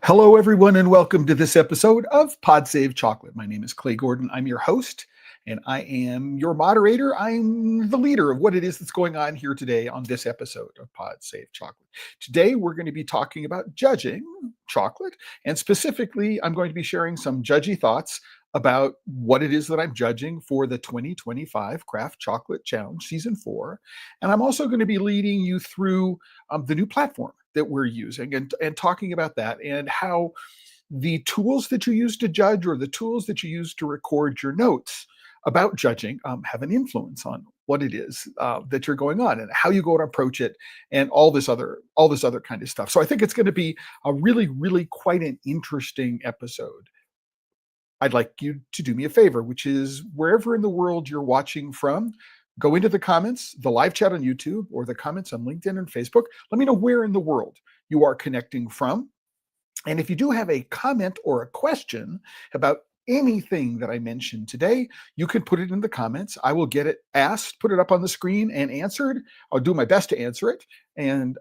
Hello, everyone, and welcome to this episode of Pod Save Chocolate. My name is Clay Gordon. I'm your host, and I am your moderator. I'm the leader of what it is that's going on here today on this episode of Pod Save Chocolate. Today, we're going to be talking about judging chocolate, and specifically, I'm going to be sharing some judgy thoughts about what it is that I'm judging for the 2025 Craft Chocolate Challenge Season 4. And I'm also going to be leading you through the new platform that we're using and talking about that and how the tools that you use to judge or the tools that you use to record your notes about judging have an influence on what it is that you're going on and how you go to approach it and all this other kind of stuff. So I think it's going to be a really quite an interesting episode. I'd like you to do me a favor, which is wherever in the world you're watching from, go into the comments, the live chat on YouTube, or the comments on LinkedIn and Facebook. Let me know where in the world you are connecting from. And if you do have a comment or a question about anything that I mentioned today, you can put it in the comments. I will get it asked, put it up on the screen and answered. I'll do my best to answer it, and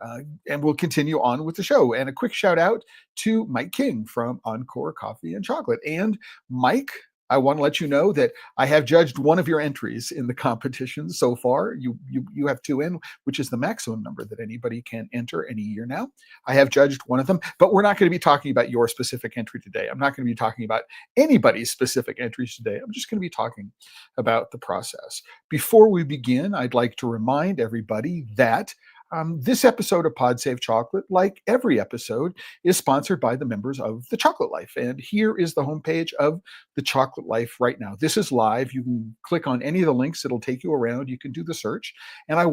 we'll continue on with the show. And a quick shout out to Mike King from Encore Coffee and Chocolate. And Mike, I want to let you know that I have judged one of your entries in the competition so far. You have 2 in, which is the maximum number that anybody can enter any year now. I have judged one of them, but we're not going to be talking about your specific entry today. I'm not going to be talking about anybody's specific entries today. I'm just going to be talking about the process. Before we begin, I'd like to remind everybody that this episode of Pod Save Chocolate, like every episode, is sponsored by the members of The Chocolate Life. And here is the homepage of The Chocolate Life right now. This is live. You can click on any of the links. It'll take you around. You can do the search. And I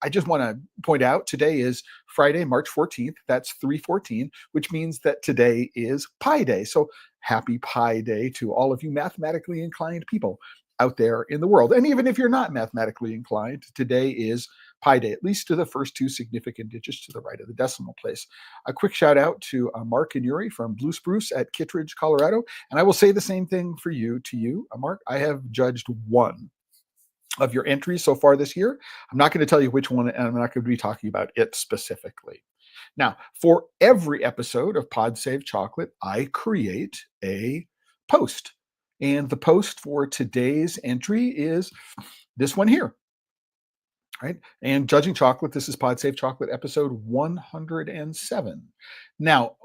just want to point out today is Friday, March 14th. That's 3/14, which means that today is Pi Day. So happy Pi Day to all of you mathematically inclined people out there in the world. And even if you're not mathematically inclined, today is Pi Day, at least to the first 2 significant digits to the right of the decimal place. A quick shout out to Mark and Yuri from Blue Spruce at Kittredge, Colorado. And I will say the same thing to you, Mark. I have judged one of your entries so far this year. I'm not going to tell you which one, and I'm not going to be talking about it specifically. Now, for every episode of Pod Save Chocolate, I create a post. And the post for today's entry is this one here. Right? And judging chocolate, this is Pod Save Chocolate episode 107. Now,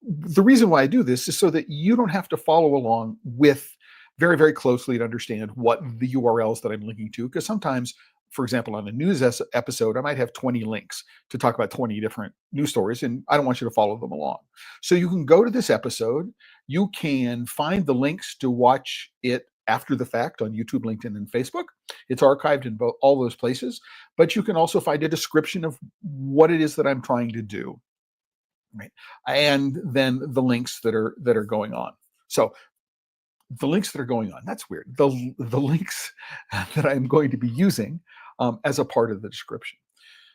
the reason why I do this is so that you don't have to follow along with very closely to understand what the URLs that I'm linking to, because sometimes, for example, on a news episode, I might have 20 links to talk about 20 different news stories, and I don't want you to follow them along. So you can go to this episode, you can find the links to watch it after the fact on YouTube, LinkedIn, and Facebook. It's archived in all those places, but you can also find a description of what it is that I'm trying to do, right? And then the links that are going on. So the links that are going on, that's weird. The links that I'm going to be using as a part of the description.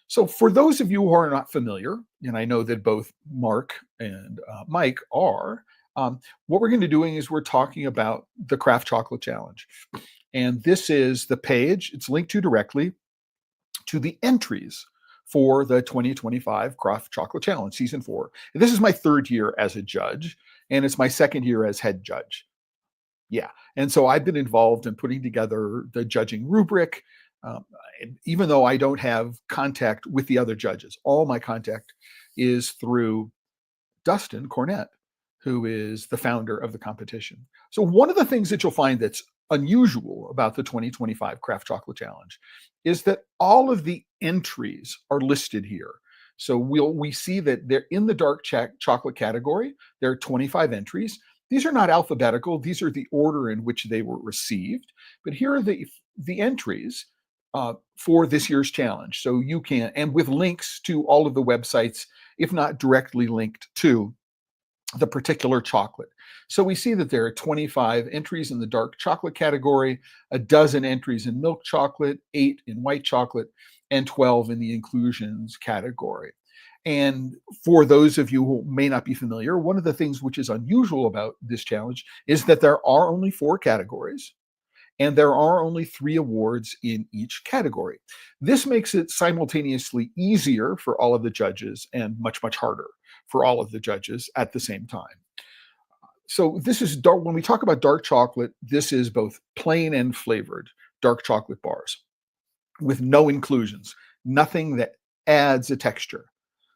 So for those of you who are not familiar, and I know that both Mark and Mike are, what we're going to be doing is we're talking about the Craft Chocolate Challenge. And this is the page. It's linked to directly to the entries for the 2025 Craft Chocolate Challenge Season 4. And this is my 3rd year as a judge, and it's my 2nd year as head judge. Yeah. And so I've been involved in putting together the judging rubric, even though I don't have contact with the other judges. All my contact is through Dustin Cornett, who is the founder of the competition. So one of the things that you'll find that's unusual about the 2025 Craft Chocolate Challenge is that all of the entries are listed here. So we see that they're in the dark chocolate category. There are 25 entries. These are not alphabetical. These are the order in which they were received. But here are the entries for this year's challenge. So you can, and with links to all of the websites, if not directly linked to the particular chocolate. So we see that there are 25 entries in the dark chocolate category, a dozen entries in milk chocolate, 8 in white chocolate, and 12 in the inclusions category. And for those of you who may not be familiar, one of the things which is unusual about this challenge is that there are only 4 categories and there are only 3 awards in each category. This makes it simultaneously easier for all of the judges and much, much harder for all of the judges at the same time. So this is dark. When we talk about dark chocolate, this is both plain and flavored dark chocolate bars with no inclusions, nothing that adds a texture.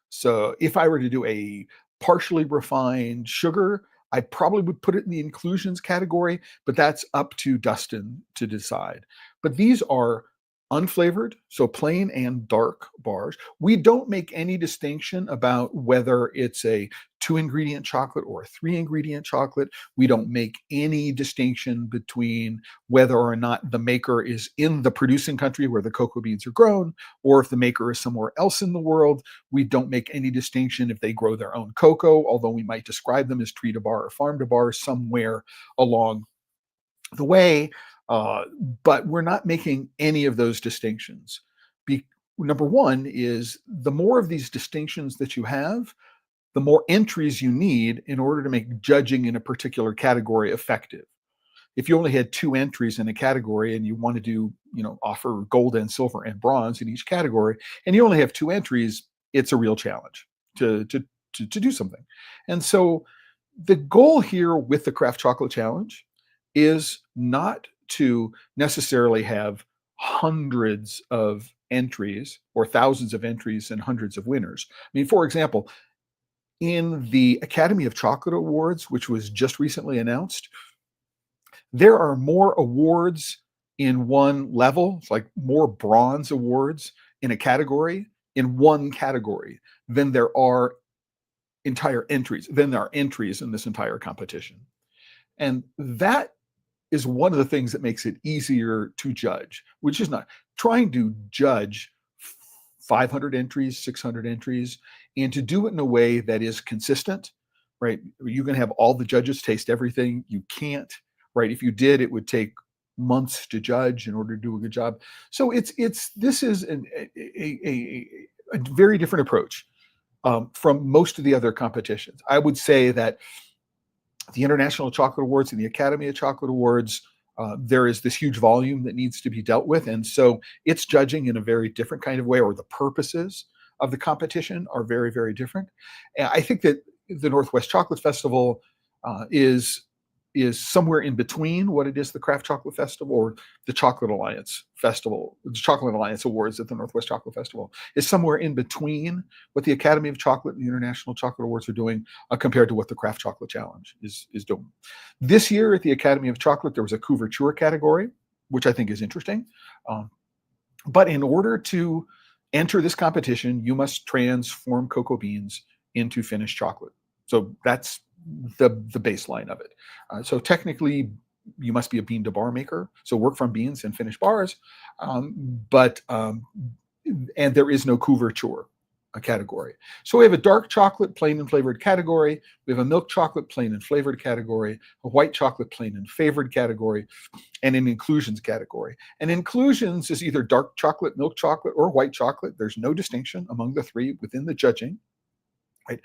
So if I were to do a partially refined sugar, I probably would put it in the inclusions category, but that's up to Dustin to decide. But these are unflavored, so plain and dark bars. We don't make any distinction about whether it's a 2-ingredient chocolate or a 3-ingredient chocolate. We don't make any distinction between whether or not the maker is in the producing country where the cocoa beans are grown, or if the maker is somewhere else in the world. We don't make any distinction if they grow their own cocoa, although we might describe them as tree to bar or farm to bar somewhere along the way. But we're not making any of those distinctions. Number one is the more of these distinctions that you have, the more entries you need in order to make judging in a particular category effective. If you only had 2 entries in a category and you want to do, offer gold and silver and bronze in each category, and you only have 2 entries, it's a real challenge to do something. And so the goal here with the Craft Chocolate Challenge is not to necessarily have hundreds of entries or thousands of entries and hundreds of winners. I mean, for example, in the Academy of Chocolate Awards, which was just recently announced, there are more awards in one level, it's like more bronze awards in a category, in one category, than there are entries in this entire competition. And that is one of the things that makes it easier to judge, which is not trying to judge 500 entries, 600 entries, and to do it in a way that is consistent, right? You can have all the judges taste everything. You can't, right? If you did, it would take months to judge in order to do a good job. So this is a very different approach from most of the other competitions. I would say that the International Chocolate Awards and the Academy of Chocolate Awards, there is this huge volume that needs to be dealt with. And so it's judging in a very different kind of way, or the purposes of the competition are very, very different. And I think that the Northwest Chocolate Festival is somewhere in between what it is the Craft Chocolate Festival or the Chocolate Alliance Festival. The Chocolate Alliance Awards at the Northwest Chocolate Festival is somewhere in between what the Academy of Chocolate and the International Chocolate Awards are doing compared to what the Craft Chocolate Challenge is doing. This year at the Academy of Chocolate, there was a couverture category, which I think is interesting. But in order to enter this competition, you must transform cocoa beans into finished chocolate. So that's the baseline of it. So technically, you must be a bean to bar maker. So work from beans and finish bars. And there is no couverture category. So we have a dark chocolate plain and flavored category. We have a milk chocolate plain and flavored category, a white chocolate plain and flavored category, and an inclusions category. And inclusions is either dark chocolate, milk chocolate, or white chocolate. There's no distinction among the 3 within the judging, right?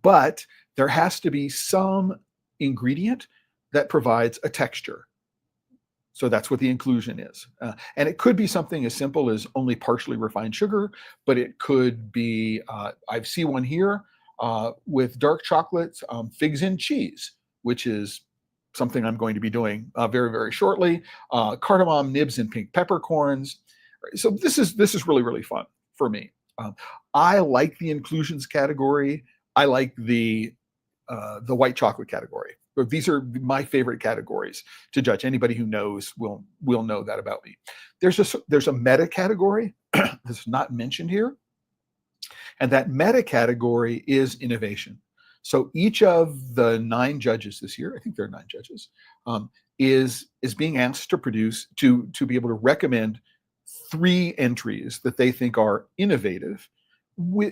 But there has to be some ingredient that provides a texture. So that's what the inclusion is. And it could be something as simple as only partially refined sugar, but it could be, I see one here with dark chocolate, figs and cheese, which is something I'm going to be doing very, very shortly. Cardamom nibs and pink peppercorns. So this is really, really fun for me. I like the inclusions category. I like the white chocolate category. These are my favorite categories to judge. Anybody who knows will know that about me. There's a meta category that's not mentioned here, and that meta category is innovation. So each of the 9 judges this year, I think there are 9 judges, is being asked to produce to be able to recommend 3 entries that they think are innovative,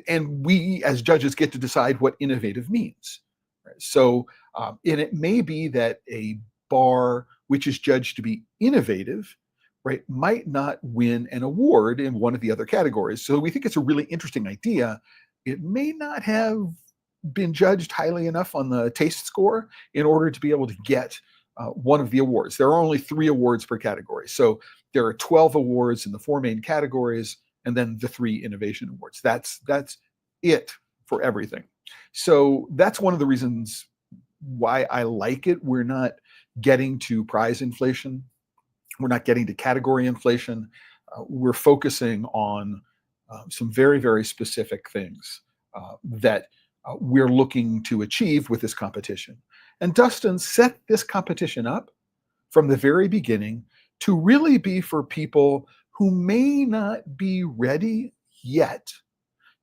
and we as judges get to decide what innovative means. Right? So, and it may be that a bar which is judged to be innovative, right, might not win an award in one of the other categories. So we think it's a really interesting idea. It may not have been judged highly enough on the taste score in order to be able to get one of the awards. There are only 3 awards per category. So there are 12 awards in the 4 main categories, and then the 3 innovation awards. That's it for everything. So that's one of the reasons why I like it. We're not getting to prize inflation. We're not getting to category inflation. We're focusing on some very, very specific things that we're looking to achieve with this competition. And Dustin set this competition up from the very beginning to really be for people who may not be ready yet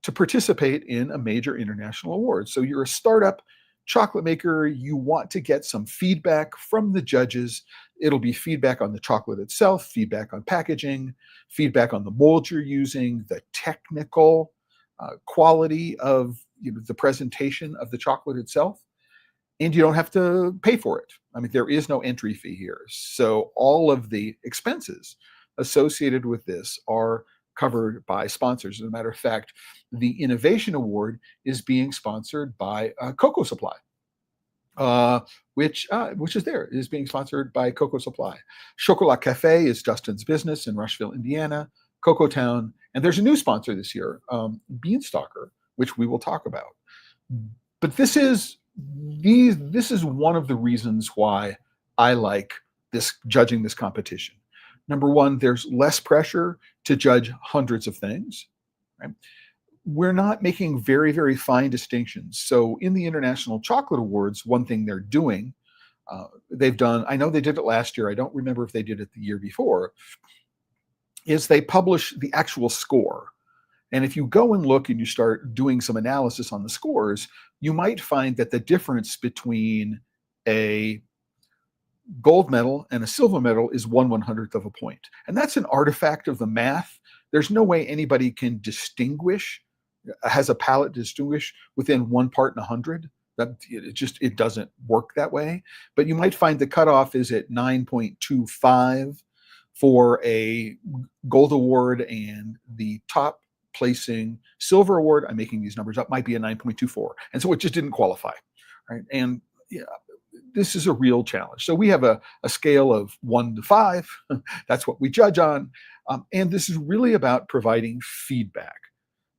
to participate in a major international award. So you're a startup chocolate maker, you want to get some feedback from the judges. It'll be feedback on the chocolate itself, feedback on packaging, feedback on the mold you're using, the technical quality of the presentation of the chocolate itself. And you don't have to pay for it. I mean, there is no entry fee here. So all of the expenses associated with this are covered by sponsors. As a matter of fact, the Innovation Award is being sponsored by Cocoa Supply, which is being sponsored by Cocoa Supply. Chocolat Cafe is Dustin's business in Rushville, Indiana, Cocoa Town, and there's a new sponsor this year, Beanstalker, which we will talk about. But this is one of the reasons why I like judging this competition. Number one, there's less pressure to judge hundreds of things. Right? We're not making very, very fine distinctions. So in the International Chocolate Awards, one thing they're doing, they've done, I know they did it last year, I don't remember if they did it the year before, is they publish the actual score. And if you go and look and you start doing some analysis on the scores, you might find that the difference between a gold medal and a silver medal is 1/100th of a point. And that's an artifact of the math. There's no way anybody can has a palette to distinguish within 1 part in 100. That it doesn't work that way. But you might find the cutoff is at 9.25 for a gold award, and the top placing silver award, I'm making these numbers up, might be a 9.24. And so it just didn't qualify. Right. And yeah, this is a real challenge. So we have a scale of 1 to 5. That's what we judge on. And this is really about providing feedback.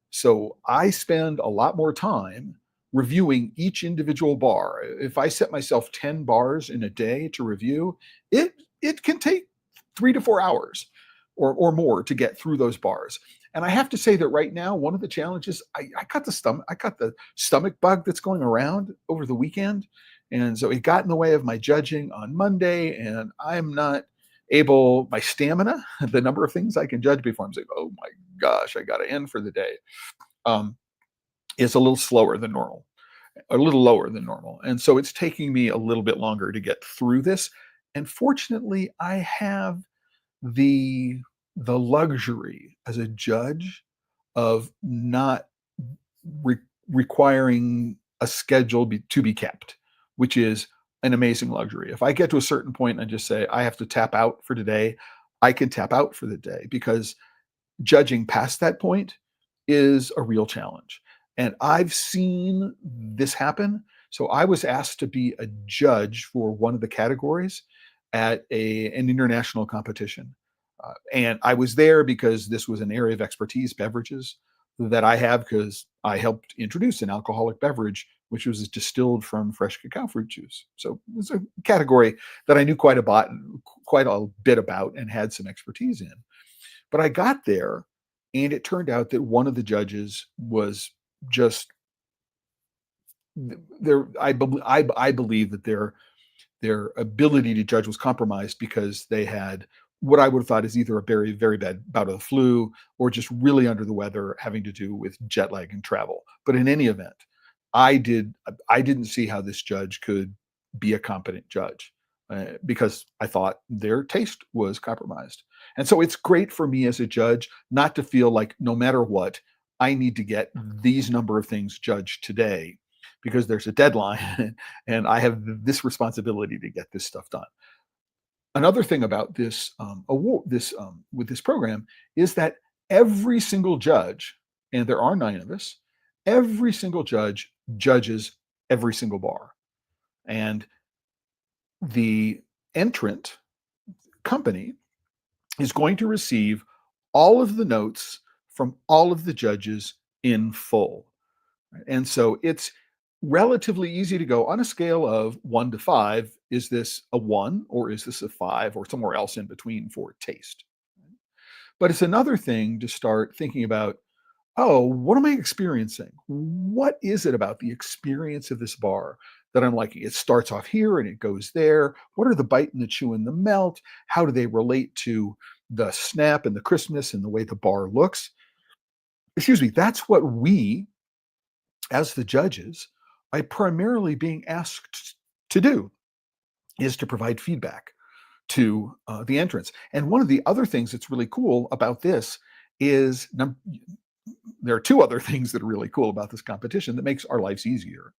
So I spend a lot more time reviewing each individual bar. If I set myself 10 bars in a day to review, it can take 3 to 4 hours or more to get through those bars. And I have to say that right now, one of the challenges, I got the stomach bug that's going around over the weekend. And so it got in the way of my judging on Monday, and I'm not able, my stamina, the number of things I can judge before I'm saying, oh my gosh, I got to end for the day, is a little slower than normal, a little lower than normal. And so it's taking me a little bit longer to get through this. And fortunately, I have the luxury as a judge of not requiring a schedule to be kept, which is an amazing luxury. If I get to a certain point and just say I have to tap out for today, I can tap out for the day, because judging past that point is a real challenge. And I've seen this happen. So I was asked to be a judge for one of the categories at an international competition. And I was there because this was an area of expertise, beverages, that I have, because I helped introduce an alcoholic beverage, which was distilled from fresh cacao fruit juice. So it was a category that I knew quite a bit about and had some expertise in. But I got there, and it turned out that one of the judges was just there. I believe that their ability to judge was compromised because they had what I would have thought is either a very, very bad bout of the flu or just really under the weather having to do with jet lag and travel. But in any event, I didn't see how this judge could be a competent judge because I thought their taste was compromised. And so it's great for me as a judge not to feel like no matter what, I need to get these number of things judged today because there's a deadline and I have this responsibility to get this stuff done. Another thing about this award, this with this program, is that every single judge, and there are 9 of us, every single judge judges every single bar, and the entrant company is going to receive all of the notes from all of the judges in full. And so it's relatively easy to go on a scale of 1 to 5. Is this a 1 or is this a 5 or somewhere else in between for taste? But it's another thing to start thinking about, oh, what am I experiencing? What is it about the experience of this bar that I'm liking? It starts off here and it goes there. What are the bite and the chew and the melt? How do they relate to the snap and the crispness and the way the bar looks? Excuse me, that's what we as the judges are primarily being asked to do, is to provide feedback to the entrants. And one of the other things that's really cool about this is there are 2 other things that are really cool about this competition that makes our lives easier,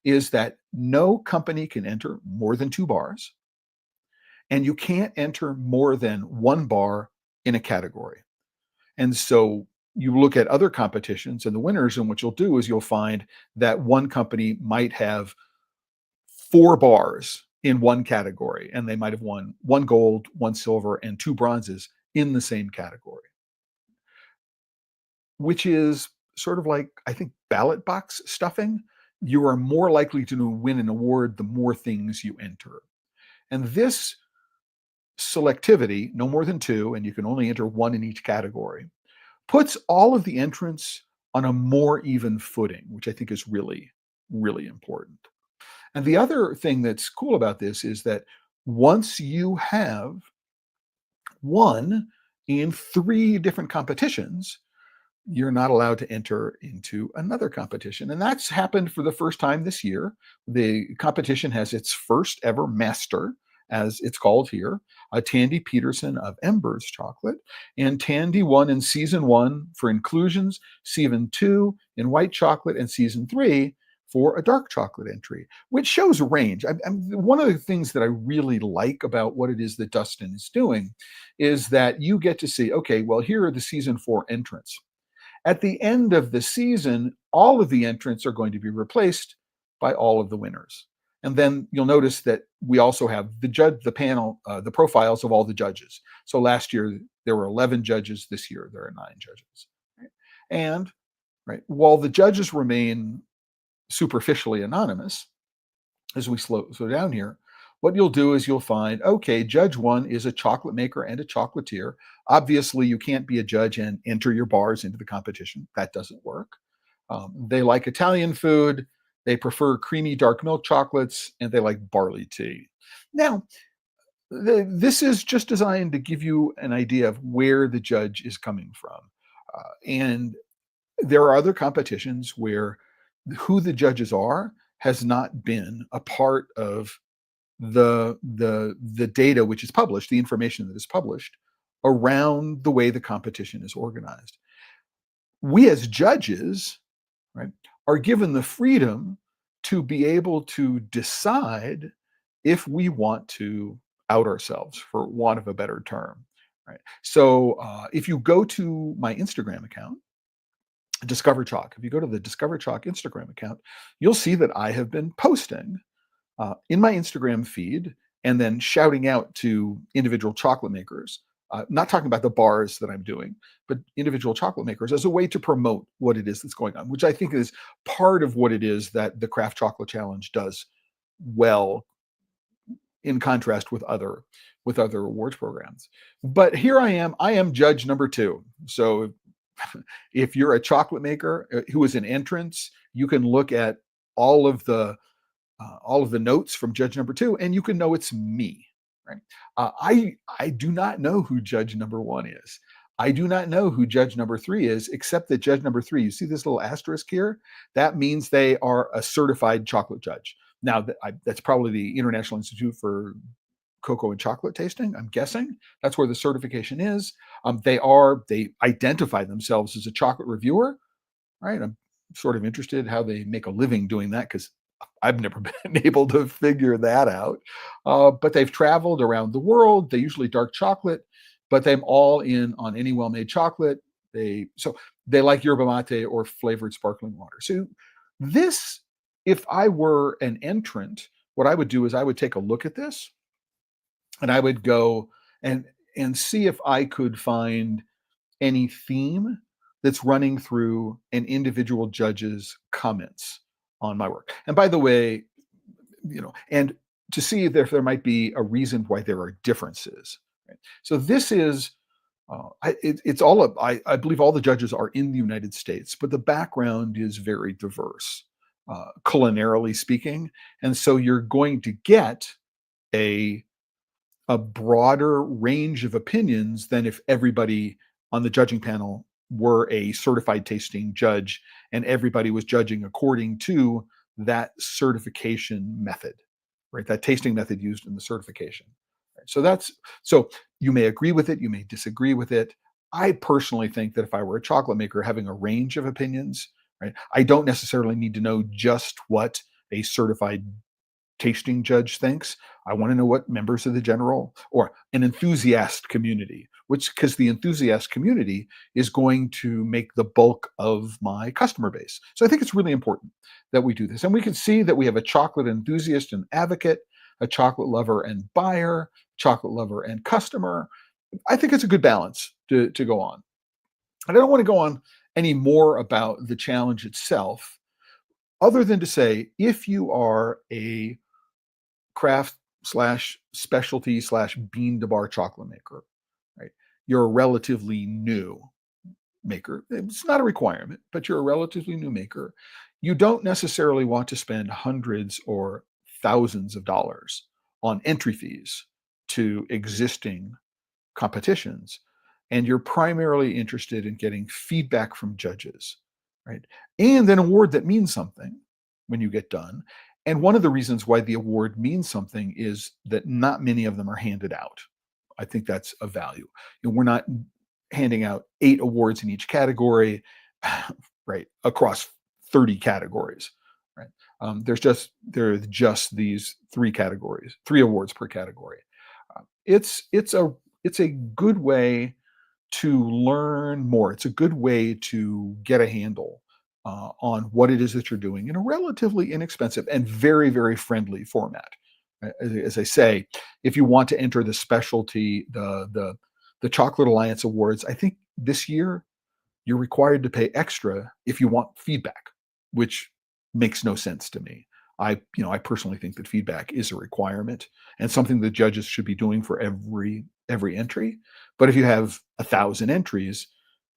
is that no company can enter more than 2 bars, and you can't enter more than 1 bar in a category. And so you look at other competitions and the winners, and what you'll do is you'll find that one company might have 4 bars in one category, and they might have won 1 gold, 1 silver, and 2 bronzes in the same category, which is sort of like, I think, ballot box stuffing. You are more likely to win an award the more things you enter. And this selectivity, no more than 2, and you can only enter 1 in each category, puts all of the entrants on a more even footing, which I think is really, really important. And the other thing that's cool about this is that once you have won in 3 different competitions, you're not allowed to enter into another competition. And that's happened for the first time this year. The competition has its first ever master, as it's called here, Tandy Peterson of Embers Chocolate. And Tandy won in season 1 for inclusions, season 2 in white chocolate, and season 3 for a dark chocolate entry, which shows range. One of the things that I really like about what it is that Dustin is doing is that you get to see, okay, well, here are the season 4 entrants. At the end of the season, all of the entrants are going to be replaced by all of the winners. And then you'll notice that we also have the panel, the profiles of all the judges. So last year there were 11 judges. This year there are 9 judges. Right? And while the judges remain superficially anonymous, as we slow down here, what you'll do is you'll find, okay, judge 1 is a chocolate maker and a chocolatier. Obviously, you can't be a judge and enter your bars into the competition. That doesn't work. They like Italian food. They prefer creamy dark milk chocolates, and they like barley tea. Now, this is just designed to give you an idea of where the judge is coming from. And there are other competitions where who the judges are has not been a part of the data which is published, the information that is published around the way the competition is organized. We as judges, are given the freedom to be able to decide if we want to out ourselves, for want of a better term. So if you go to my Instagram account, Discover Chalk, if you go to the Discover Chalk Instagram account, you'll see that I have been posting in my Instagram feed and then shouting out to individual chocolate makers, not talking about the bars that I'm doing, but individual chocolate makers as a way to promote what it is that's going on, which I think is part of what it is that the Craft Chocolate Challenge does well in contrast with other awards programs. But here I am judge number 2. So if you're a chocolate maker who is an entrance, you can look at all of the all of the notes from judge number 2, and you can know it's me, right? I do not know who judge number 1 is. I do not know who judge number 3 is, except that judge number 3, you see this little asterisk here? That means they are a certified chocolate judge. Now, that's probably the International Institute for Cocoa and Chocolate Tasting, I'm guessing. That's where the certification is. They identify themselves as a chocolate reviewer, right? I'm sort of interested how they make a living doing that, because I've never been able to figure that out. But they've traveled around the world. They usually dark chocolate, but they're all in on any well-made chocolate. They like yerba mate or flavored sparkling water. So this, if I were an entrant, what I would do is I would take a look at this, and I would go and see if I could find any theme that's running through an individual judge's comments on my work. And by the way, and to see if there might be a reason why there are differences. Right? So this is, I believe all the judges are in the United States, but the background is very diverse, culinarily speaking. And so you're going to get a broader range of opinions than if everybody on the judging panel were a certified tasting judge and everybody was judging according to that certification method, right? That tasting method used in the certification. Right? So you may agree with it, you may disagree with it. I personally think that if I were a chocolate maker having a range of opinions, right, I don't necessarily need to know just what a certified tasting judge thinks. I want to know what members of the general or an enthusiast community, because the enthusiast community is going to make the bulk of my customer base. So I think it's really important that we do this. And we can see that we have a chocolate enthusiast and advocate, a chocolate lover and buyer, chocolate lover and customer. I think it's a good balance to go on. And I don't want to go on any more about the challenge itself, other than to say, if you are a craft slash specialty slash bean to bar chocolate maker, right? You're a relatively new maker. It's not a requirement, but you're a relatively new maker. You don't necessarily want to spend hundreds or thousands of dollars on entry fees to existing competitions. And you're primarily interested in getting feedback from judges, right? And an award that means something when you get done. And one of the reasons why the award means something is that not many of them are handed out. I think that's a value. We're not handing out 8 awards in each category, right, across 30 categories, right? There are just these 3 categories, 3 awards per category. It's a good way to learn more. It's a good way to get a handle on what it is that you're doing in a relatively inexpensive and very, very friendly format. As I say, if you want to enter the specialty, the Chocolate Alliance Awards, I think this year you're required to pay extra if you want feedback, which makes no sense to me. I personally think that feedback is a requirement and something that judges should be doing for every entry. But if you have 1,000 entries,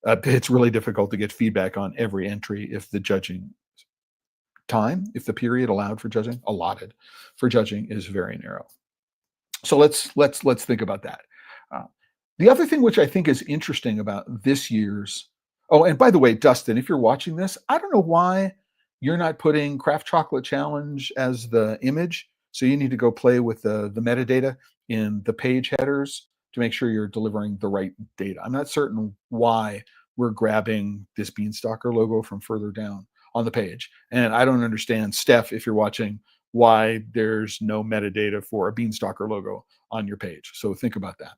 it's really difficult to get feedback on every entry if the judging if the period allotted for judging is very narrow. So let's think about that. Uh, the other thing which I think is interesting about this year's, oh, and by the way, Dustin, if you're watching this, I don't know why you're not putting Craft Chocolate Challenge as the image. So you need to go play with the metadata in the page headers to make sure you're delivering the right data. I'm not certain why we're grabbing this Beanstalker logo from further down on the page. And I don't understand, Steph, if you're watching, why there's no metadata for a Beanstalker logo on your page. So think about that.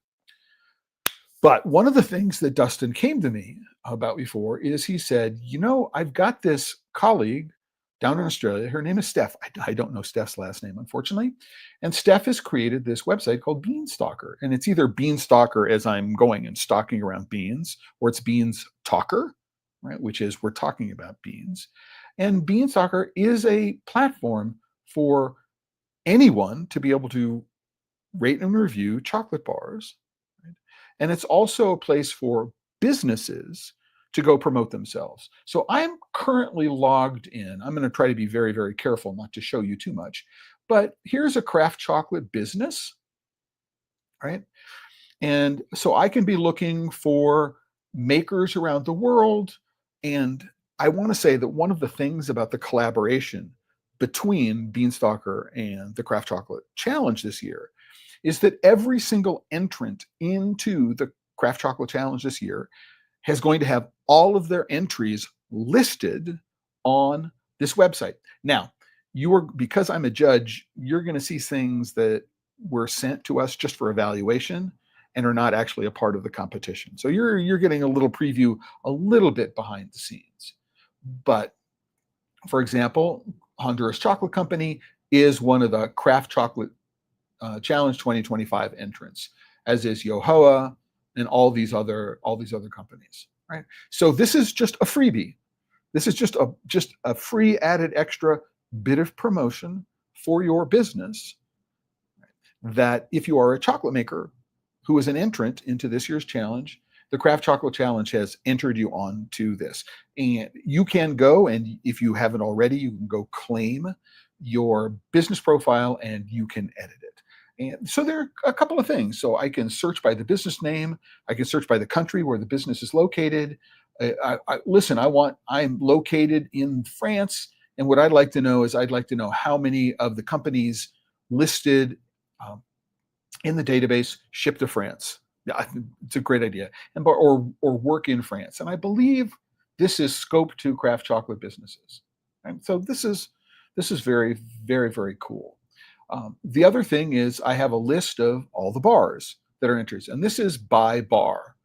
But one of the things that Dustin came to me about before is he said, I've got this colleague down in Australia. Her name is Steph. I don't know Steph's last name, unfortunately. And Steph has created this website called Beanstalker. And it's either Beanstalker as I'm going and stalking around beans, or it's Beans Talker, right? Which is we're talking about beans. And Beanstalker is a platform for anyone to be able to rate and review chocolate bars. Right? And it's also a place for businesses to go promote themselves. So I'm currently logged in. I'm going to try to be very, very careful not to show you too much. But here's a craft chocolate business, right? And so I can be looking for makers around the world. And I want to say that one of the things about the collaboration between Beanstalker and the Craft Chocolate Challenge this year is that every single entrant into the Craft Chocolate Challenge this year is going to have all of their entries listed on this website. Now, because I'm a judge, you're going to see things that were sent to us just for evaluation and are not actually a part of the competition. So you're getting a little preview, a little bit behind the scenes. But for example, Honduras Chocolate Company is one of the Craft Chocolate Challenge 2025 entrants, as is Yohoa and all these other companies. Right. So this is just a freebie. This is just a free added extra bit of promotion for your business. That if you are a chocolate maker who is an entrant into this year's challenge, the Craft Chocolate Challenge has entered you on to this. And you can go, and if you haven't already, you can go claim your business profile and you can edit it. And so there are a couple of things. So I can search by the business name. I can search by the country where the business is located. I'm located in France. And what I'd like to know is I'd like to know how many of the companies listed in the database ship to France. Yeah, it's a great idea. Or work in France. And I believe this is scope to craft chocolate businesses. Right? So this is very, very, very cool. The other thing is I have a list of all the bars that are entries, and this is by bar.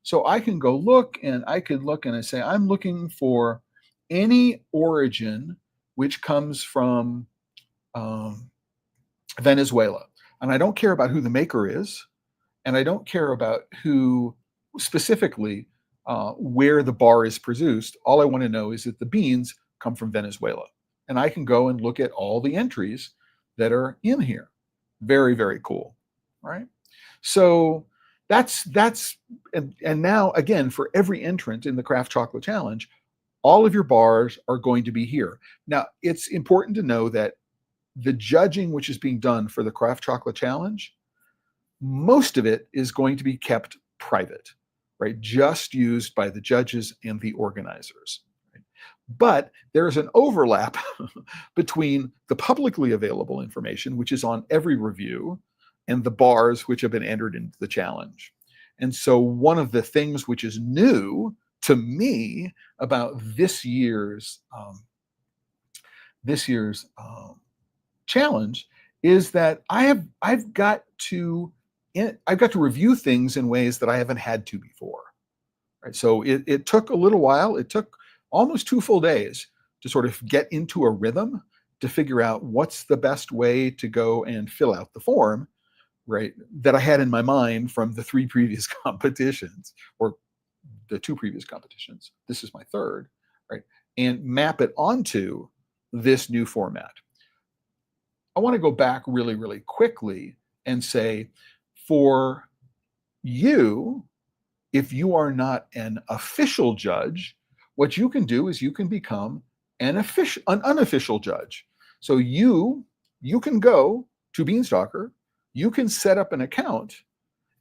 So I can go look, and I could look and I say, I'm looking for any origin which comes from Venezuela. And I don't care about who the maker is, and I don't care about who specifically where the bar is produced. All I want to know is that the beans come from Venezuela. And I can go and look at all the entries that are in here. Very, very cool. Right? So that's and now again, for every entrant in the Craft Chocolate Challenge, all of your bars are going to be here. Now, it's important to know that the judging which is being done for the Craft Chocolate Challenge, most of it is going to be kept private, right? Just used by the judges and the organizers. Right? But there's an overlap between the publicly available information, which is on every review, and the bars which have been entered into the challenge. And so one of the things which is new to me about this year's challenge is that I've got to review things in ways that I haven't had to before. Right? So it took a little while. It took almost 2 full days to sort of get into a rhythm to figure out what's the best way to go and fill out the form, right? That I had in my mind from the 3 previous competitions, or the 2 previous competitions. This is my 3rd, right? And map it onto this new format. I want to go back really, really quickly and say, for you, if you are not an official judge, what you can do is you can become an unofficial judge. So you can go to Beanstalker, you can set up an account,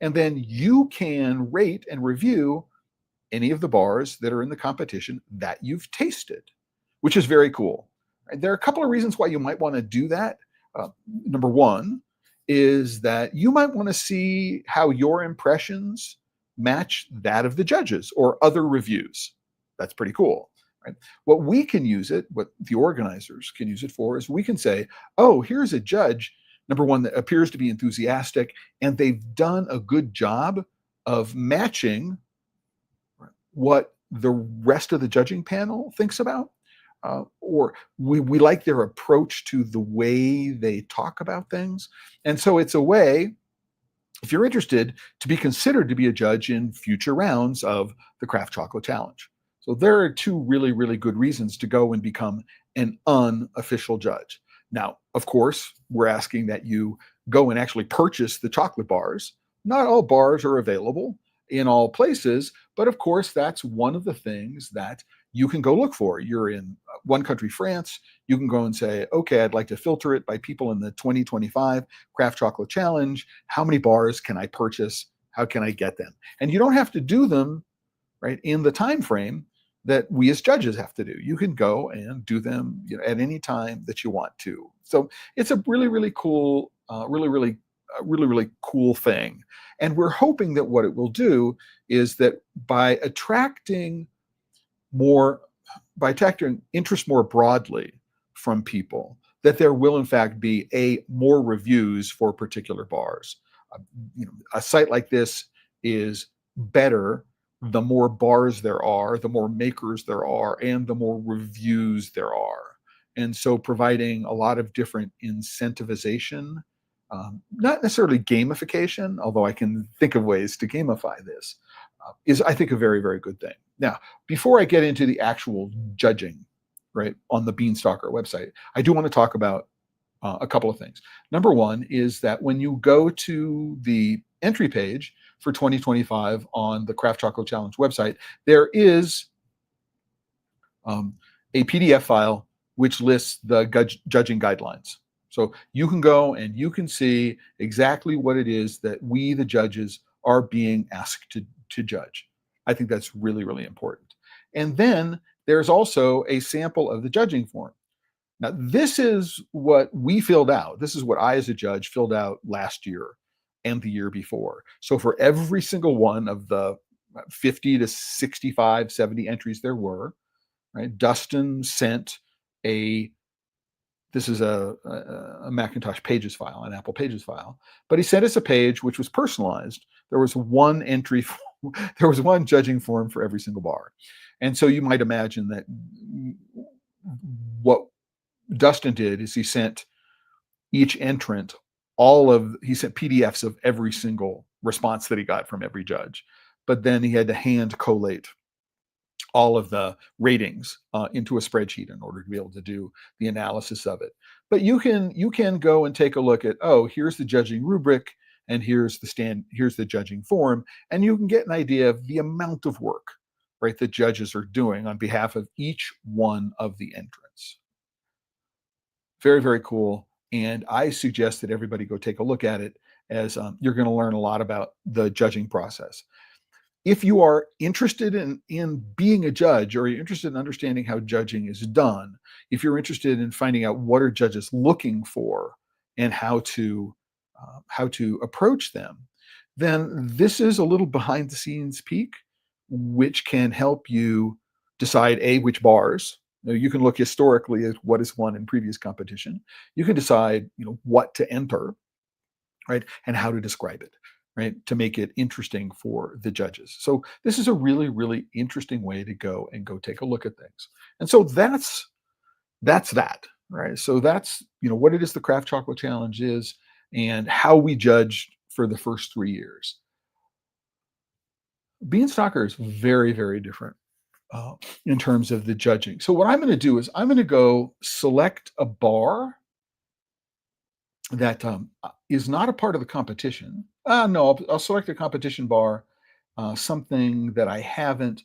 and then you can rate and review any of the bars that are in the competition that you've tasted, which is very cool. There are a couple of reasons why you might want to do that. Number one is that you might want to see how your impressions match that of the judges or other reviews. That's pretty cool. Right? What the organizers can use it for is we can say, oh, here's a judge, number one, that appears to be enthusiastic, and they've done a good job of matching what the rest of the judging panel thinks about. Or we like their approach to the way they talk about things. And so it's a way, if you're interested, to be considered to be a judge in future rounds of the Craft Chocolate Challenge. So there are 2 really, really good reasons to go and become an unofficial judge. Now, of course, we're asking that you go and actually purchase the chocolate bars. Not all bars are available. in all places. But of course, that's one of the things that you can go look for. You're in one country, France. You can go and say, okay, I'd like to filter it by people in the 2025 Craft Chocolate Challenge. How many bars can I purchase? How can I get them? And you don't have to do them right in the time frame that we as judges have to do. You can go and do them, at any time that you want to. So it's a really, really cool, really cool thing. And we're hoping that what it will do is that more by attracting interest more broadly from people, that there will in fact be more reviews for particular bars. Uh, a site like this is better the more bars there are, the more makers there are, and the more reviews there are. And so providing a lot of different incentivization, not necessarily gamification, although I can think of ways to gamify this, is, I think, a very, very good thing. Now, before I get into the actual judging, right, on the Beanstalker website, I do want to talk about a couple of things. Number one is that when you go to the entry page for 2025 on the Craft Chocolate Challenge website, there is a PDF file which lists the judging guidelines. So you can go and you can see exactly what it is that we, the judges, are being asked to judge. I think that's really, really important. And then there's also a sample of the judging form. Now, this is what we filled out. This is what I, as a judge, filled out last year and the year before. So for every single one of the 50 to 65, 70 entries there were, right, Dustin sent this is a Macintosh Pages file, an Apple Pages file, but he sent us a page which was personalized. There was one entry, there was one judging form for every single bar. And so you might imagine that what Dustin did is he sent each entrant he sent PDFs of every single response that he got from every judge. But then he had to hand collate all of the ratings into a spreadsheet in order to be able to do the analysis of it. But you can go and take a look at, here's the judging rubric, and here's the judging form, and you can get an idea of the amount of work, right, that judges are doing on behalf of each one of the entrants. Very, very cool. And I suggest that everybody go take a look at it, as you're going to learn a lot about the judging process. If you are interested in being a judge, or you're interested in understanding how judging is done, if you're interested in finding out what are judges looking for and how to approach them, then this is a little behind the scenes peek, which can help you decide which bars. You can look historically at what is won in previous competition. You can decide, what to enter, right, and how to describe it, right, to make it interesting for the judges. So this is a really, really interesting way to go take a look at things. And so that's that, right? So that's, what it is the Craft Chocolate Challenge is, and how we judged for the first 3 years. Beanstalker is very, very different in terms of the judging. So what I'm going to do is I'm going to go select a bar that is not a part of the competition. No, I'll select a competition bar, something that I haven't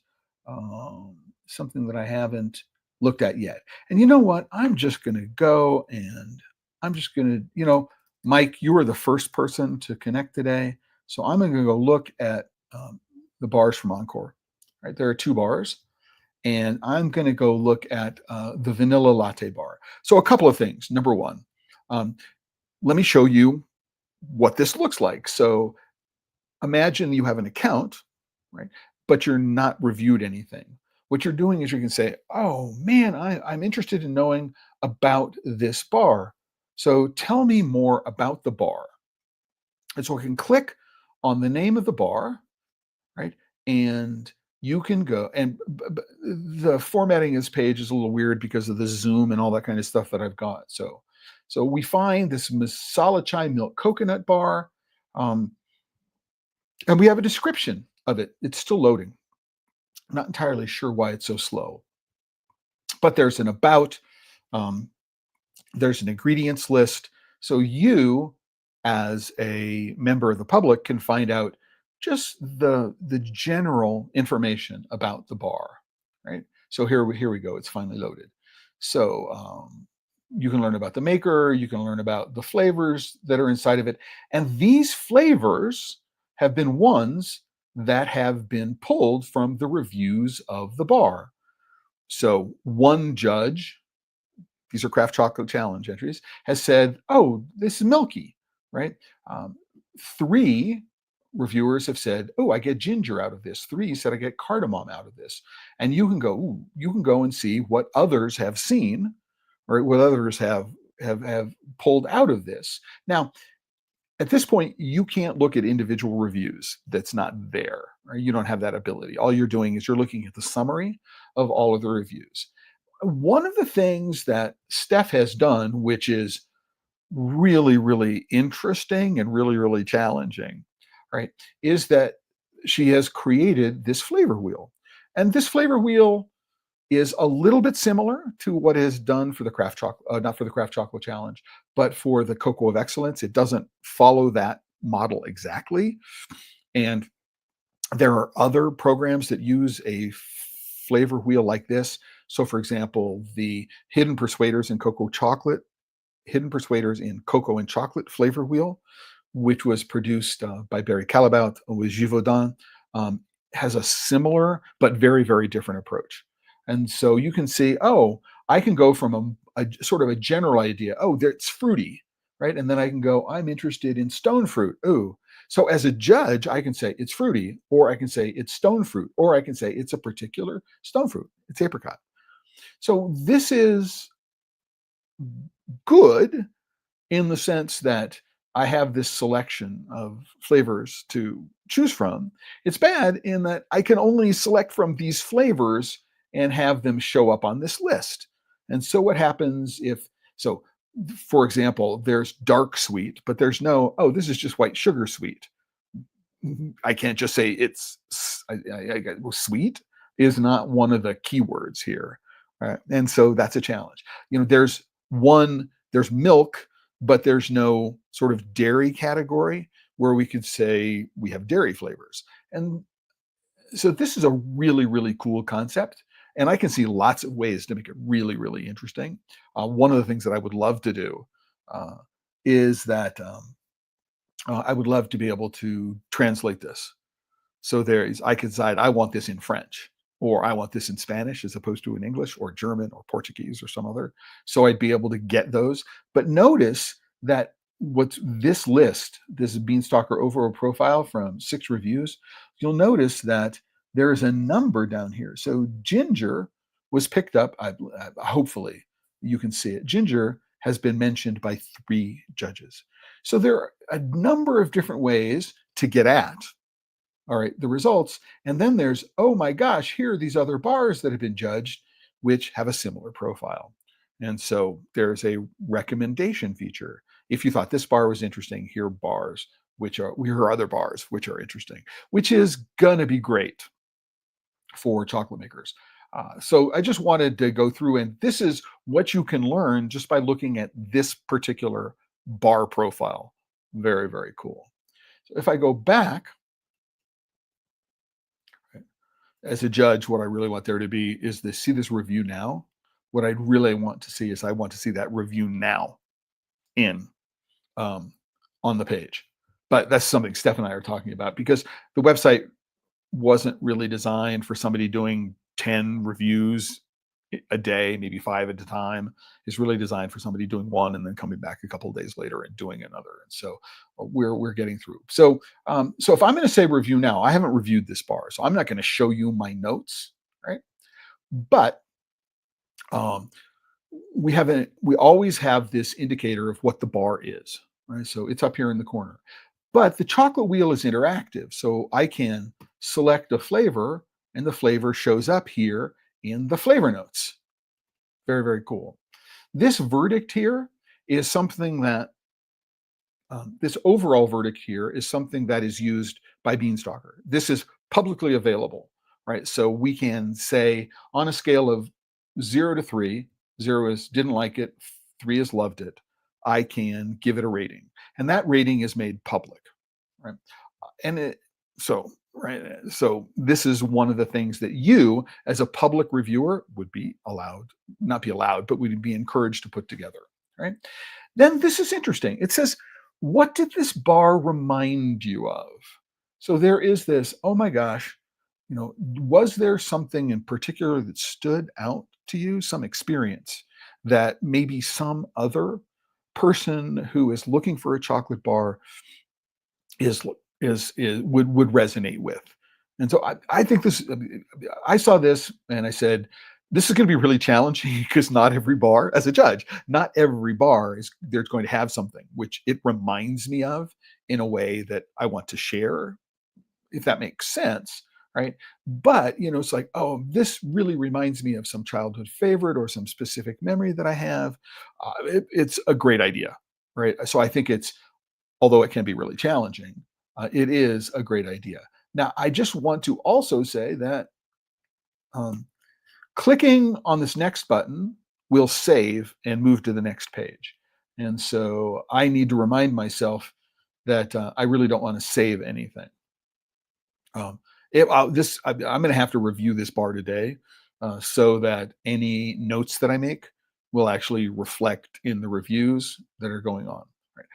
looked at yet. And you know what? I'm just going to go and I'm just going to, Mike, you were the first person to connect today, so I'm going to go look at the bars from Encore. Right, there are 2 bars, and I'm going to go look at the vanilla latte bar. So a couple of things. Number one, let me show you what this looks like. So imagine you have an account, right, but you're not reviewed anything. What you're doing is you can say, oh man, I'm interested in knowing about this bar. So tell me more about the bar. And so I can click on the name of the bar, right? And you can go, and the formatting of this page is a little weird because of the zoom and all that kind of stuff that I've got. So we find this masala chai milk coconut bar, and we have a description of it. It's still loading. I'm not entirely sure why it's so slow, but there's an about, there's an ingredients list. So you, as a member of the public, can find out just the general information about the bar, right? So here we go. It's finally loaded. So you can learn about the maker. You can learn about the flavors that are inside of it, and these flavors have been ones that have been pulled from the reviews of the bar. So one judge, these are Craft Chocolate Challenge entries, has said, "Oh, this is milky," right? Um, Three reviewers have said, "Oh, I get ginger out of this." Three said, "I get cardamom out of this." And you can go and see what others have seen, or what others have pulled out of this. Now, at this point, you can't look at individual reviews. That's not there. Right? You don't have that ability. All you're doing is you're looking at the summary of all of the reviews. One of the things that Steph has done, which is really, really interesting and really, really challenging, right, is that she has created this flavor wheel. And this flavor wheel is a little bit similar to what is done for the Craft Chocolate, not for the Craft Chocolate Challenge, but for the Cocoa of Excellence. It doesn't follow that model exactly. And there are other programs that use a flavor wheel like this. So, for example, the Hidden Persuaders in Cocoa Chocolate, Hidden Persuaders in Cocoa and Chocolate flavor wheel, which was produced by Barry Calabout with Givaudan, um, has a similar but very, very different approach. And so you can see, oh, I can go from a sort of a general idea, oh, it's fruity, right? And then I can go, I'm interested in stone fruit. Ooh. So as a judge, I can say it's fruity, or I can say it's stone fruit, or I can say it's a particular stone fruit. It's apricot. So this is good in the sense that I have this selection of flavors to choose from. It's bad in that I can only select from these flavors and have them show up on this list. And so what happens if, so for example, there's dark sweet, but there's no, oh, this is just white sugar sweet. I can't just say it's well, sweet is not one of the keywords here. Right? And so that's a challenge. There's milk, but there's no sort of dairy category where we could say we have dairy flavors. And so this is a really, really cool concept. And I can see lots of ways to make it really, really interesting. One of the things that I would love to do uh, is that I would love to be able to translate this. So I could decide I want this in French, or I want this in Spanish as opposed to in English or German or Portuguese or some other. So I'd be able to get those. But notice that what's this list, this Beanstalker overall profile from 6 reviews, you'll notice that there is a number down here. So ginger was picked up, hopefully you can see it. Ginger has been mentioned by 3 judges. So there are a number of different ways to get at, all right, the results. And then there's, oh my gosh, here are these other bars that have been judged, which have a similar profile. And so there's a recommendation feature. If you thought this bar was interesting, here are other bars which are interesting, which is gonna be great for chocolate makers. So I just wanted to go through, and this is what you can learn just by looking at this particular bar profile. Very, very cool. So if I go back, as a judge, what I really want there to be is this, see this review now. What I'd really want to see is I want to see that review now in um, on the page. But that's something Steph and I are talking about, because the website wasn't really designed for somebody doing 10 reviews a day, maybe 5 at a time. It's really designed for somebody doing one and then coming back a couple of days later and doing another. And so we're getting through. So so if I'm going to say review now, I haven't reviewed this bar, so I'm not going to show you my notes, right? But um, we always have this indicator of what the bar is, right? So it's up here in the corner. But the chocolate wheel is interactive, so I can select a flavor and the flavor shows up here in the flavor notes. Very, very cool. This verdict here is something that, this overall verdict here is something that is used by Beanstalker. This is publicly available, right? So we can say on a scale of 0 to 3, 0 is didn't like it, 3 is loved it, I can give it a rating. And that rating is made public, right? And So, right. So this is one of the things that you, as a public reviewer, would be allowed, not be allowed, but would be encouraged to put together. Right. Then this is interesting. It says, what did this bar remind you of? So there is this, oh my gosh, was there something in particular that stood out to you, some experience that maybe some other person who is looking for a chocolate bar is is would resonate with. And so I think this I saw this and I said, this is going to be really challenging because not every bar, as a judge, not every bar is there's going to have something which it reminds me of in a way that I want to share, if that makes sense, right? But it's like, oh, this really reminds me of some childhood favorite or some specific memory that I have. It's a great idea, right? So I think it's, although it can be really challenging, it is a great idea. Now, I just want to also say that um, clicking on this next button will save and move to the next page. And so I need to remind myself that I really don't want to save anything. Um, I'm going to have to review this bar today so that any notes that I make will actually reflect in the reviews that are going on. Right.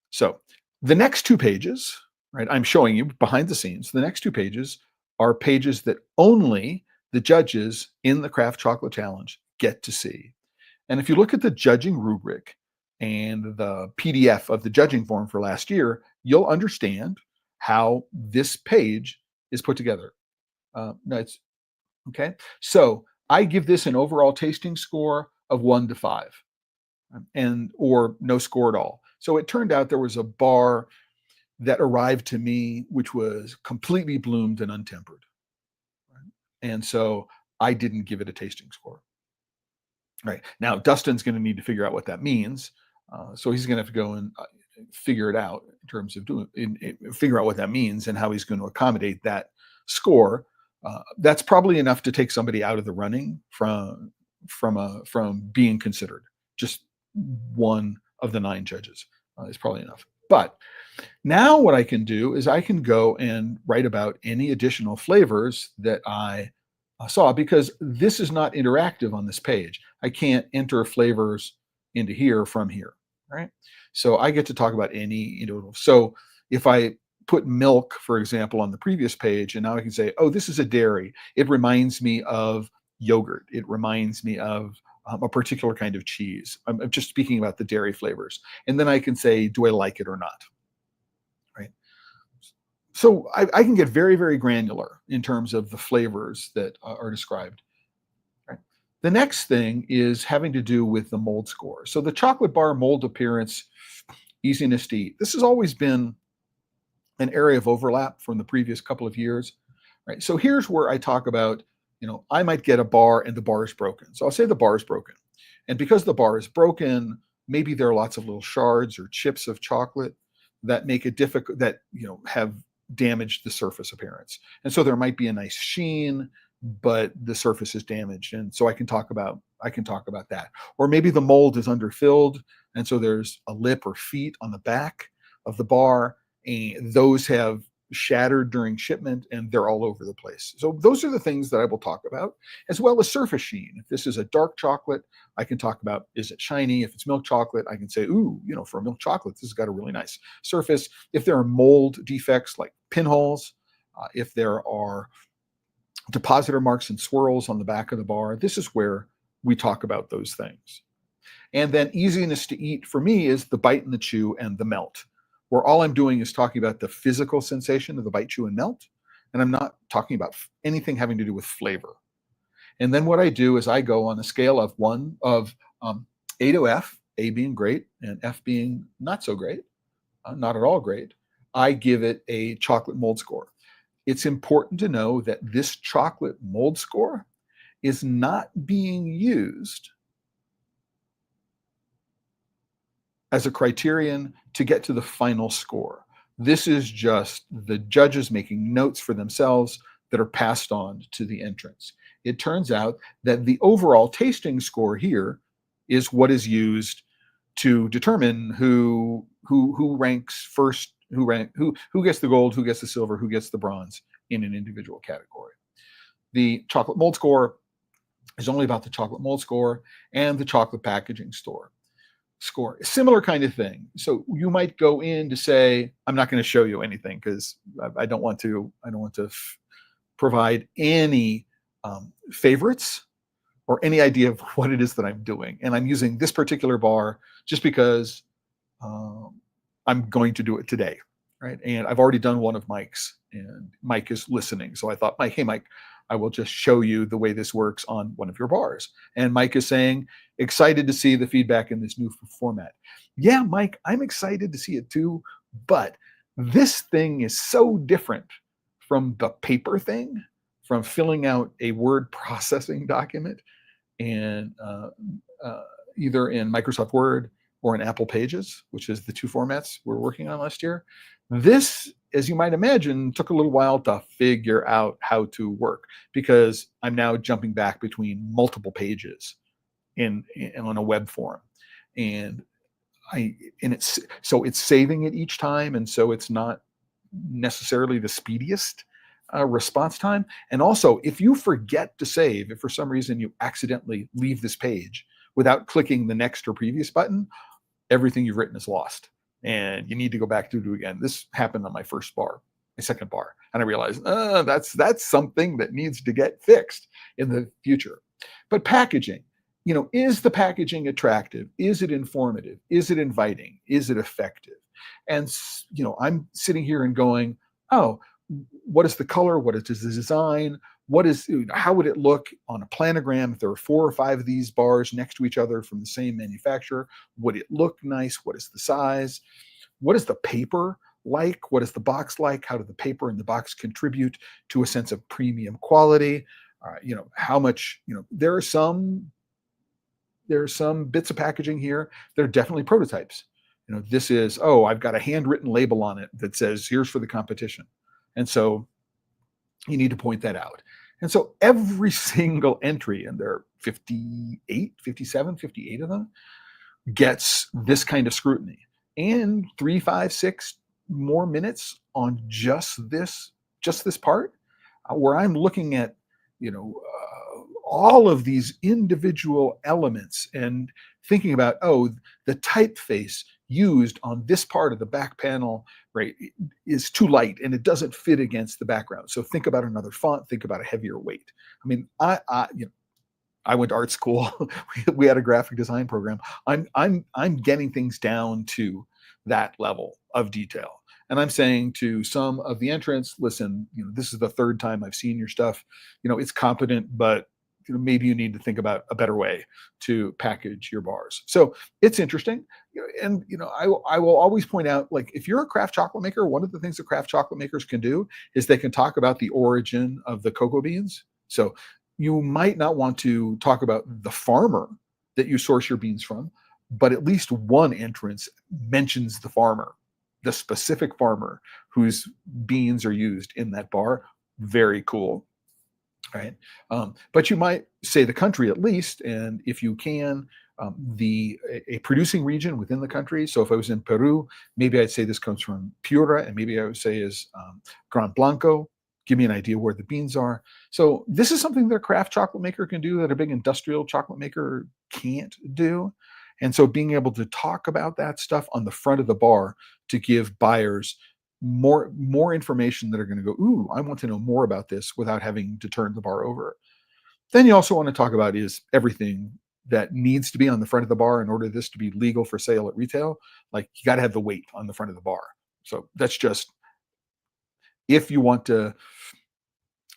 So the next two pages, right, I'm showing you behind the scenes. The next two pages are pages that only the judges in the Craft Chocolate Challenge get to see. And if you look at the judging rubric and the PDF of the judging form for last year, you'll understand how this page is put together. No, it's okay. So I give this an overall tasting score of 1 to 5, and or no score at all. So it turned out there was a bar that arrived to me which was completely bloomed and untempered. Right? And so I didn't give it a tasting score. Right. Now, Dustin's going to need to figure out what that means. So he's going to have to go and figure it out in terms of figure out what that means and how he's going to accommodate that score. That's probably enough to take somebody out of the running from being considered. Just one of the 9 judges is probably enough. But now what I can do is I can go and write about any additional flavors that I saw, because this is not interactive on this page. I can't enter flavors into here from here, right? So I get to talk about any individual. So if I put milk, for example, on the previous page, and now I can say, oh, this is a dairy. It reminds me of yogurt. It reminds me of a particular kind of cheese. I'm just speaking about the dairy flavors. And then I can say, do I like it or not? Right. So I can get very, very granular in terms of the flavors that are described. Right. The next thing is having to do with the mold score. So the chocolate bar mold appearance, easiness to eat. This has always been an area of overlap from the previous couple of years. Right. So here's where I talk about, I might get a bar and the bar is broken. So I'll say the bar is broken. And because the bar is broken, maybe there are lots of little shards or chips of chocolate that make it difficult, that have damaged the surface appearance. And so there might be a nice sheen, but the surface is damaged. And so I can talk about that. Or maybe the mold is underfilled, and so there's a lip or feet on the back of the bar, and those have shattered during shipment and they're all over the place. So those are the things that I will talk about, as well as surface sheen. If this is a dark chocolate, I can talk about, is it shiny? If it's milk chocolate, I can say, ooh, for a milk chocolate, this has got a really nice surface. If there are mold defects like pinholes, if there are depositor marks and swirls on the back of the bar, this is where we talk about those things. And then easiness to eat for me is the bite and the chew and the melt, where all I'm doing is talking about the physical sensation of the bite, chew, and melt. And I'm not talking about anything having to do with flavor. And then what I do is I go on a scale of A to F, A being great and F being not so great, not at all great. I give it a chocolate mold score. It's important to know that this chocolate mold score is not being used as a criterion to get to the final score. This is just the judges making notes for themselves that are passed on to the entrants. It turns out that the overall tasting score here is what is used to determine who ranks first, who gets the gold, who gets the silver, who gets the bronze in an individual category. The chocolate mold score is only about the chocolate mold score and the chocolate packaging score. Similar kind of thing. So you might go in to say, I'm not going to show you anything because I don't want to provide any favorites or any idea of what it is that I'm doing. And I'm using this particular bar just because I'm going to do it today, right? And I've already done one of Mike's, and Mike is listening. So I thought, hey, Mike, I will just show you the way this works on one of your bars. And Mike is saying, excited to see the feedback in this new format. Yeah, Mike, I'm excited to see it too, but this thing is so different from the paper thing, from filling out a word processing document and either in Microsoft Word or in Apple Pages, which is the two formats we're working on last year. This, as you might imagine, took a little while to figure out how to work because I'm now jumping back between multiple pages on a web form, and it's saving it each time, and so it's not necessarily the speediest response time. And also, if you forget to save, if for some reason you accidentally leave this page without clicking the next or previous button, everything you've written is lost and you need to go back to do it again. This happened on my second bar, and I realized that's something that needs to get fixed in the future. But packaging, is the packaging attractive? Is it informative? Is it inviting? Is it effective? And I'm sitting here and going, oh, what is the color? What is the design? How would it look on a planogram if there were 4 or 5 of these bars next to each other from the same manufacturer? Would it look nice? What is the size? What is the paper like? What is the box like? How do the paper and the box contribute to a sense of premium quality? How much, there are some bits of packaging here that are definitely prototypes. This is, I've got a handwritten label on it that says, here's for the competition. And so you need to point that out. And so every single entry, and there are 58 of them, gets this kind of scrutiny. And 3, 5, 6 more minutes on just this part, where I'm looking at, all of these individual elements and thinking about, the typeface used on this part of the back panel, right, is too light and it doesn't fit against the background. So think about another font, think about a heavier weight. I mean, I went to art school. We had a graphic design program. I'm getting things down to that level of detail. And I'm saying to some of the entrants, listen, this is the 3rd time I've seen your stuff. It's competent, but maybe you need to think about a better way to package your bars. So it's interesting. And I will always point out, like, if you're a craft chocolate maker, one of the things that craft chocolate makers can do is they can talk about the origin of the cocoa beans. So you might not want to talk about the farmer that you source your beans from, but at least one entrance mentions the farmer, the specific farmer whose beans are used in that bar. Very cool. Right. But you might say the country at least, and if you can, a producing region within the country. So if I was in Peru, maybe I'd say this comes from Piura, and maybe I would say is Gran Blanco. Give me an idea where the beans are. So this is something that a craft chocolate maker can do that a big industrial chocolate maker can't do. And so being able to talk about that stuff on the front of the bar to give buyers more information that are going to go, ooh, I want to know more about this without having to turn the bar over. Then you also want to talk about is everything that needs to be on the front of the bar in order this to be legal for sale at retail. Like, you got to have the weight on the front of the bar. So that's just, if you want to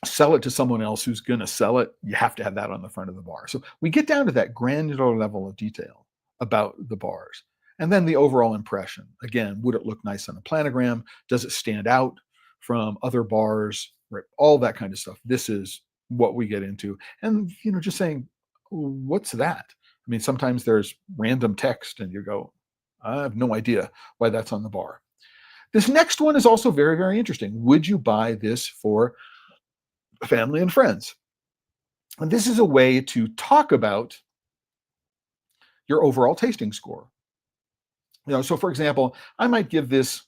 sell it to someone else who's going to sell it, you have to have that on the front of the bar. So we get down to that granular level of detail about the bars. And then the overall impression. Again, would it look nice on a planogram? Does it stand out from other bars? Right? All that kind of stuff. This is what we get into. And, just saying, what's that? I mean, sometimes there's random text and you go, I have no idea why that's on the bar. This next one is also very, very interesting. Would you buy this for family and friends? And this is a way to talk about your overall tasting score. So for example, I might give this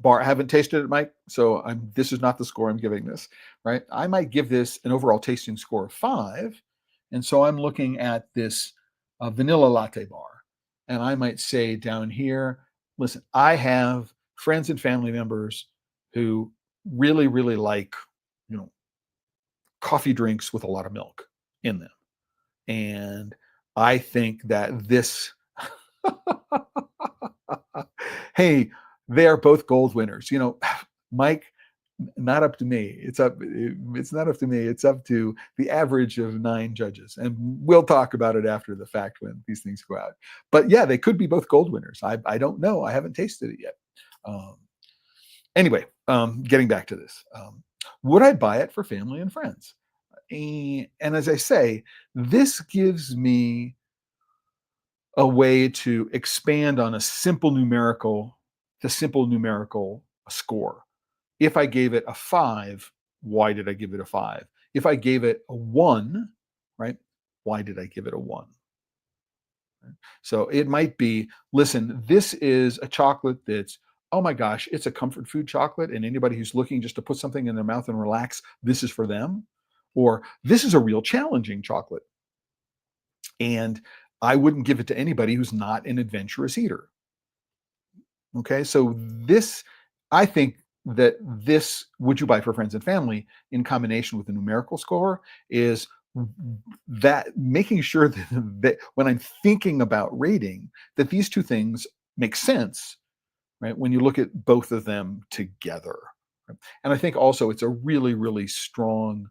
bar. I haven't tasted it, Mike, so this is not the score I'm giving this, right? I might give this an overall tasting score of 5, and so I'm looking at this vanilla latte bar, and I might say down here, listen, I have friends and family members who really, really like, you know, coffee drinks with a lot of milk in them, and I think that this hey, they are both gold winners. Mike, not up to me. It's not up to me. It's up to the average of 9 judges. And we'll talk about it after the fact when these things go out. But yeah, they could be both gold winners. I don't know. I haven't tasted it yet. Um, anyway, getting back to this. Would I buy it for family and friends? And as I say, this gives me a way to expand on the simple numerical score. If I gave it a 5, why did I give it a 5? If I gave it a 1, right, why did I give it a 1? So it might be, listen, this is a chocolate that's, oh my gosh, it's a comfort food chocolate, and anybody who's looking just to put something in their mouth and relax, this is for them. Or this is a real challenging chocolate, and I wouldn't give it to anybody who's not an adventurous eater. Okay, so I think that this would you buy for friends and family in combination with the numerical score is that making sure that when I'm thinking about rating, that these two things make sense, right? When you look at both of them together. Right? And I think also it's a really, really strong,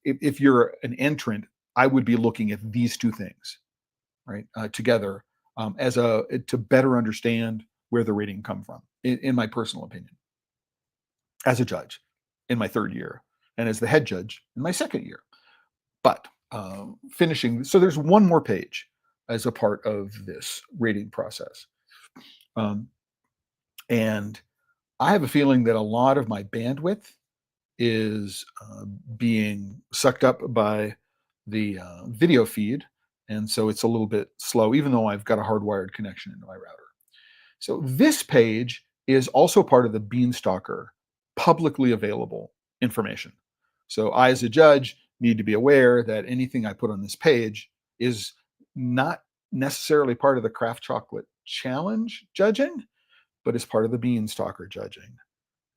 if you're an entrant, I would be looking at these two things, right, together to better understand where the rating come from, in my personal opinion, as a judge in my 3rd year, and as the head judge in my 2nd year. But finishing, so there's one more page as a part of this rating process, and I have a feeling that a lot of my bandwidth is being sucked up by the video feed, and so it's a little bit slow, even though I've got a hardwired connection into my router. So this page is also part of the Beanstalker publicly available information. So I, as a judge, need to be aware that anything I put on this page is not necessarily part of the Craft Chocolate Challenge judging, but is part of the Beanstalker judging.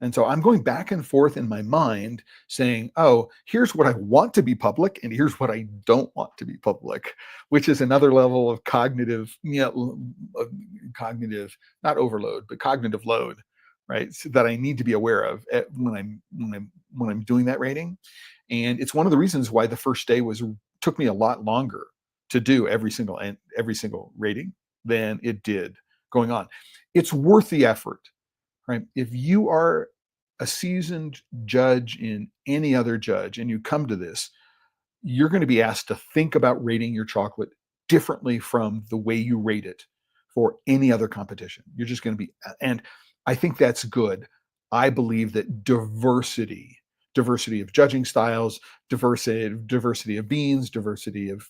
And so I'm going back and forth in my mind saying, oh, here's what I want to be public and here's what I don't want to be public, which is another level of cognitive, not overload, but cognitive load, right? So that I need to be aware of when I'm doing that rating. And it's one of the reasons why the first day took me a lot longer to do every single rating than it did going on. It's worth the effort. Right? If you are a seasoned judge in any other judge and you come to this, you're going to be asked to think about rating your chocolate differently from the way you rate it for any other competition. You're just going to be, and I think that's good. I believe that diversity of judging styles, diversity of beans, diversity of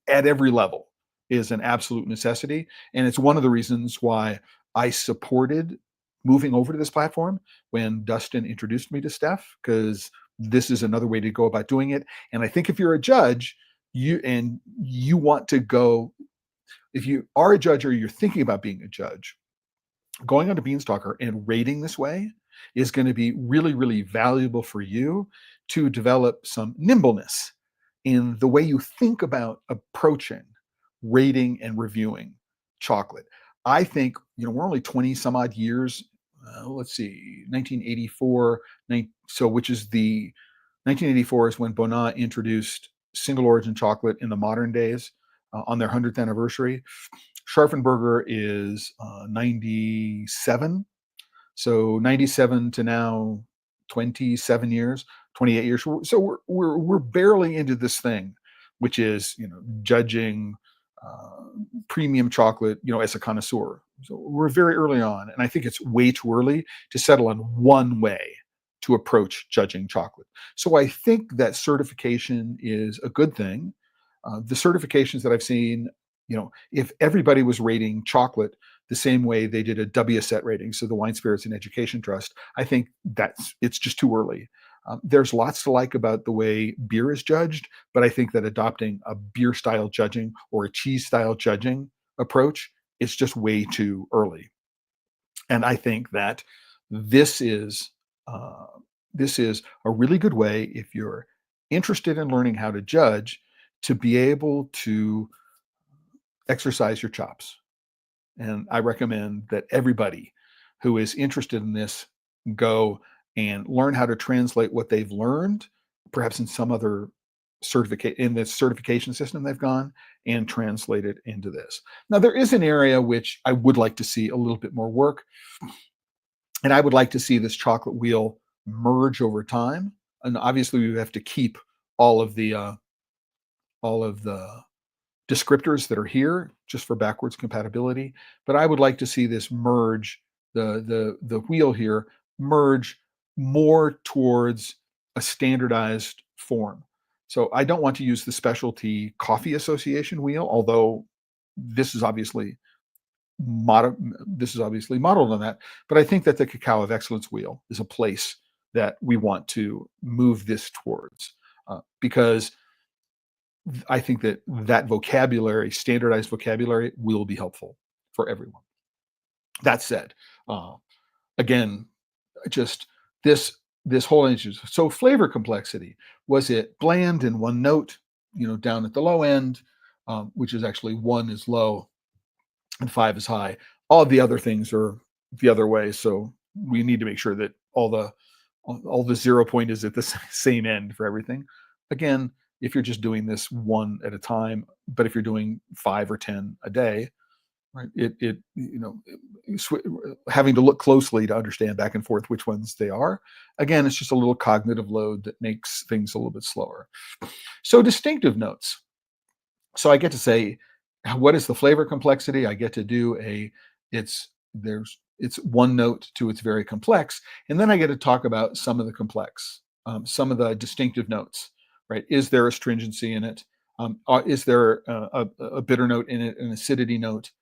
at every level is an absolute necessity. And it's one of the reasons why I supported moving over to this platform when Dustin introduced me to Steph, because this is another way to go about doing it. And I think if you're a judge, you want to go, if you are a judge or you're thinking about being a judge, going onto Beanstalker and rating this way is going to be really, really valuable for you to develop some nimbleness in the way you think about approaching rating and reviewing chocolate. I think, we're only 20 some odd years, let's see, 1984, so which is 1984 is when Bonat introduced single origin chocolate in the modern days on their 100th anniversary. Scharfenberger is 97. So 97 to now 27 years, 28 years. So we're barely into this thing, which is, judging premium chocolate, as a connoisseur. So we're very early on. And I think it's way too early to settle on one way to approach judging chocolate. So I think that certification is a good thing. The certifications that I've seen, if everybody was rating chocolate the same way they did a WSET rating, so the Wine, Spirits, and Education Trust. I think it's just too early. There's lots to like about the way beer is judged, but I think that adopting a beer style judging or a cheese style judging approach is just way too early. And I think that this is uh, this is a really good way, if you're interested in learning how to judge, to be able to exercise your chops. And I recommend that everybody who is interested in this go and learn how to translate what they've learned, perhaps in some other certificate in this certification system they've gone, and translate it into this. Now, there is an area which I would like to see a little bit more work, and I would like to see this chocolate wheel merge over time. And obviously, we have to keep all of the uh, all of the descriptors that are here just for backwards compatibility. But I would like to see this merge, the wheel here merge more towards a standardized form. So I don't want to use the Specialty Coffee Association wheel, although this is obviously modeled on that. But I think that the Cacao of Excellence wheel is a place that we want to move this towards, because I think that vocabulary, standardized vocabulary, will be helpful for everyone. That said, uh, again, just this whole issue. So flavor complexity, was it bland in one note, down at the low end, which is actually 1 is low and 5 is high. All of the other things are the other way. So we need to make sure that all the 0 point is at the same end for everything. Again, if you're just doing this one at a time, but if you're doing 5 or 10 a day, right, having to look closely to understand back and forth which ones they are. Again, it's just a little cognitive load that makes things a little bit slower. So distinctive notes. So I get to say, what is the flavor complexity? I get to do it's one note to it's very complex, and then I get to talk about some of the complex, some of the distinctive notes. Right? Is there astringency in it? Is there a bitter note in it, an acidity note?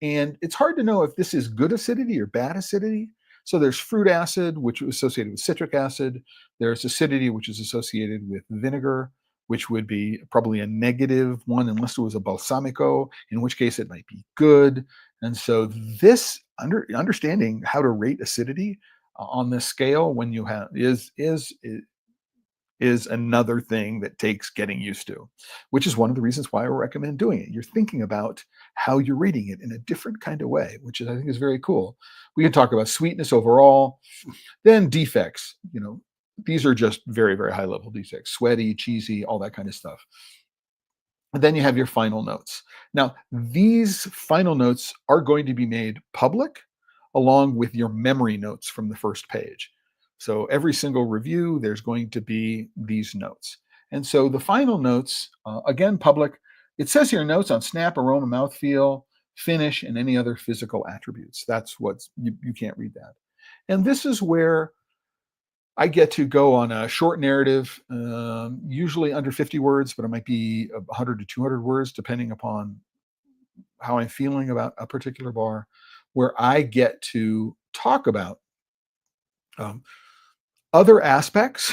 And it's hard to know if this is good acidity or bad acidity. So there's fruit acid, which is associated with citric acid. There's acidity, which is associated with vinegar, which would be probably a negative one, unless it was a balsamico, in which case it might be good. And so this understanding how to rate acidity on this scale when you have is another thing that takes getting used to, which is one of the reasons why I recommend doing it. You're thinking about how you're reading it in a different kind of way, which I think is very cool. We can talk about sweetness overall, then defects. These are just very, very high level defects, sweaty, cheesy, all that kind of stuff. And then you have your final notes. Now, these final notes are going to be made public along with your memory notes from the first page. So every single review, there's going to be these notes. And so the final notes, again, public. It says here notes on snap, aroma, mouthfeel, finish, and any other physical attributes. That's you can't read that. And this is where I get to go on a short narrative, usually under 50 words, but it might be 100 to 200 words, depending upon how I'm feeling about a particular bar, where I get to talk about um, other aspects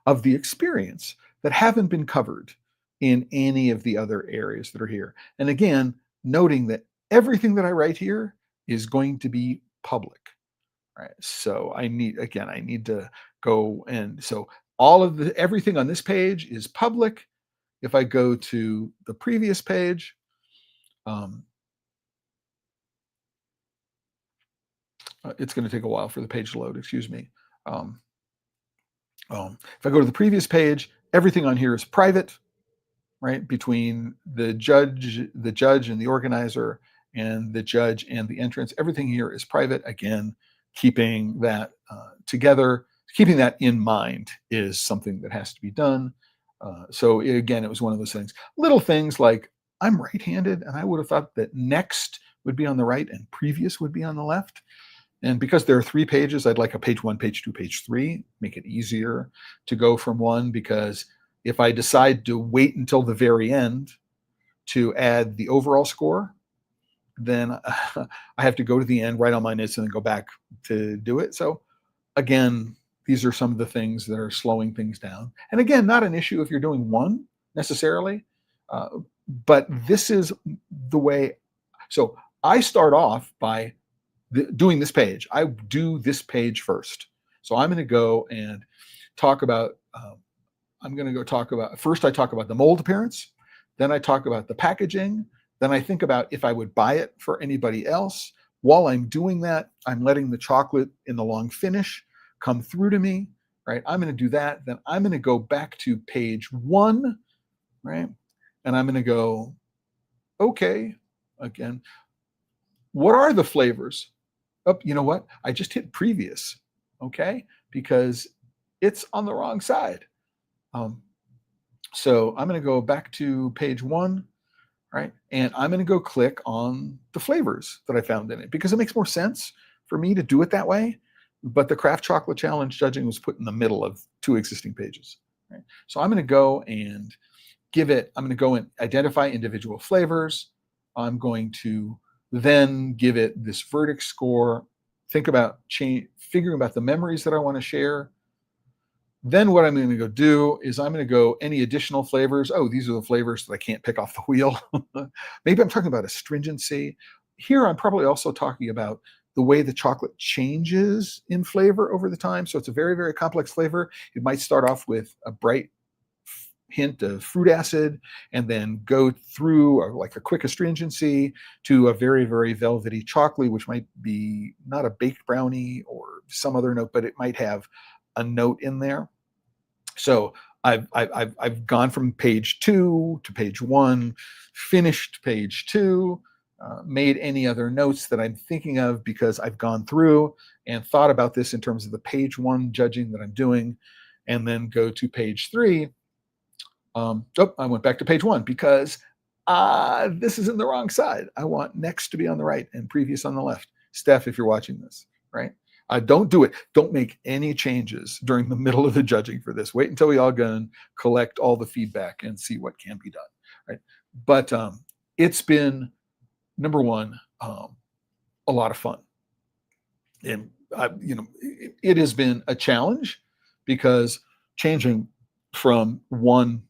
of the experience that haven't been covered in any of the other areas that are here. And again, noting that everything that I write here is going to be public. Right. So I need to go, and so everything on this page is public. If I go to the previous page, it's going to take a while for the page to load. Excuse me. If I go to the previous page, everything on here is private, right? Between the judge and the organizer, and the judge and the entrance. Everything here is private. Again, keeping that together, keeping that in mind is something that has to be done. So again, it was one of those things. Little things like I'm right-handed, and I would have thought that next would be on the right and previous would be on the left. And because there are 3 pages, I'd like a page 1, page 2, page 3, make it easier to go from one, because if I decide to wait until the very end to add the overall score, then I have to go to the end, write all my notes, and then go back to do it. So again, these are some of the things that are slowing things down. And again, not an issue if you're doing one necessarily, uh, but this is the way. So I start off by doing this page. I do this page first. So I'm going to go and talk about, I'm going to go talk about, first I talk about the mold appearance, then I talk about the packaging, then I think about if I would buy it for anybody else. While I'm doing that, I'm letting the chocolate in the long finish come through to me, right? I'm going to do that. Then I'm going to go back to page 1, right? And I'm going to go, okay, again, what are the flavors? Oh, you know what? I just hit previous, okay? Because it's on the wrong side. So I'm going to go back to page 1, right? And I'm going to go click on the flavors that I found in it because it makes more sense for me to do it that way. But the Craft Chocolate Challenge judging was put in the middle of 2 existing pages, right? So I'm going to go and I'm going to go and identify individual flavors. I'm going to then give it this verdict score, think about figuring about the memories that I want to share. Then what I'm going to go do is I'm going to go any additional flavors. Oh, these are the flavors that I can't pick off the wheel. Maybe I'm talking about astringency. Here I'm probably also talking about the way the chocolate changes in flavor over the time. So it's a very, very complex flavor. It might start off with a bright hint of fruit acid and then go through like a quick astringency to a very, very velvety chocolate, which might be not a baked brownie or some other note, but it might have a note in there. So I've gone from page 2 to page 1, finished page 2, made any other notes that I'm thinking of because I've gone through and thought about this in terms of the page 1 judging that I'm doing, and then go to page 3. I went back to page 1 because this is in the wrong side. I want next to be on the right and previous on the left. Steph, if you're watching this, right? Don't do it. Don't make any changes during the middle of the judging for this. Wait until we all go and collect all the feedback and see what can be done, right? But it's been, number one, a lot of fun. And, it has been a challenge because changing from one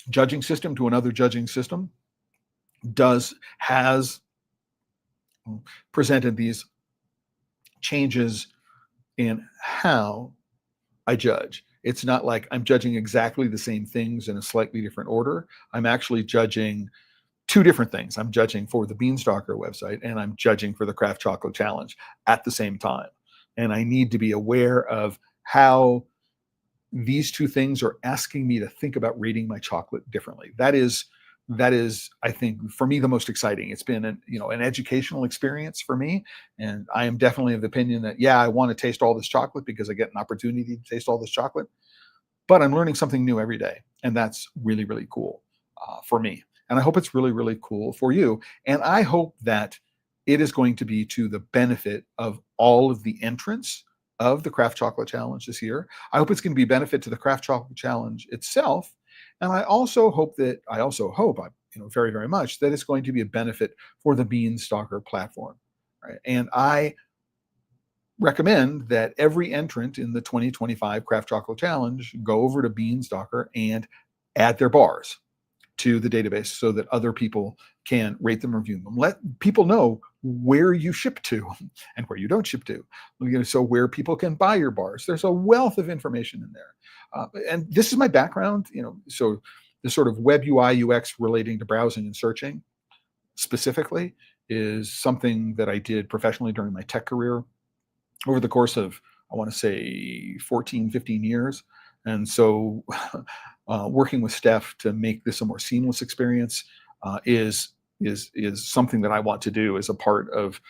judging system to another judging system has presented these changes in how I judge. It's not like I'm judging exactly the same things in a slightly different order. I'm actually judging 2 different things. I'm judging for the Beanstalker website and I'm judging for the Craft Chocolate Challenge at the same time. And I need to be aware of how these 2 things are asking me to think about rating my chocolate differently. That is, I think, for me, the most exciting. It's been an educational experience for me. And I am definitely of the opinion that, yeah, I want to taste all this chocolate because I get an opportunity to taste all this chocolate, but I'm learning something new every day. And that's really, really cool for me. And I hope it's really, really cool for you. And I hope that it is going to be to the benefit of all of the entrants of the Craft Chocolate Challenge this year. I hope it's going to be a benefit to the Craft Chocolate Challenge itself. And I also hope, very, very much that it's going to be a benefit for the Beanstalker platform. Right? And I recommend that every entrant in the 2025 Craft Chocolate Challenge go over to Beanstalker and add their bars to the database so that other people can rate them, review them. Let people know where you ship to and where you don't ship to. So where people can buy your bars. There's a wealth of information in there. And this is my background, so the sort of web UI UX relating to browsing and searching specifically is something that I did professionally during my tech career over the course of, I want to say 14, 15 years. And so working with Steph to make this a more seamless experience is something that I want to do as a part of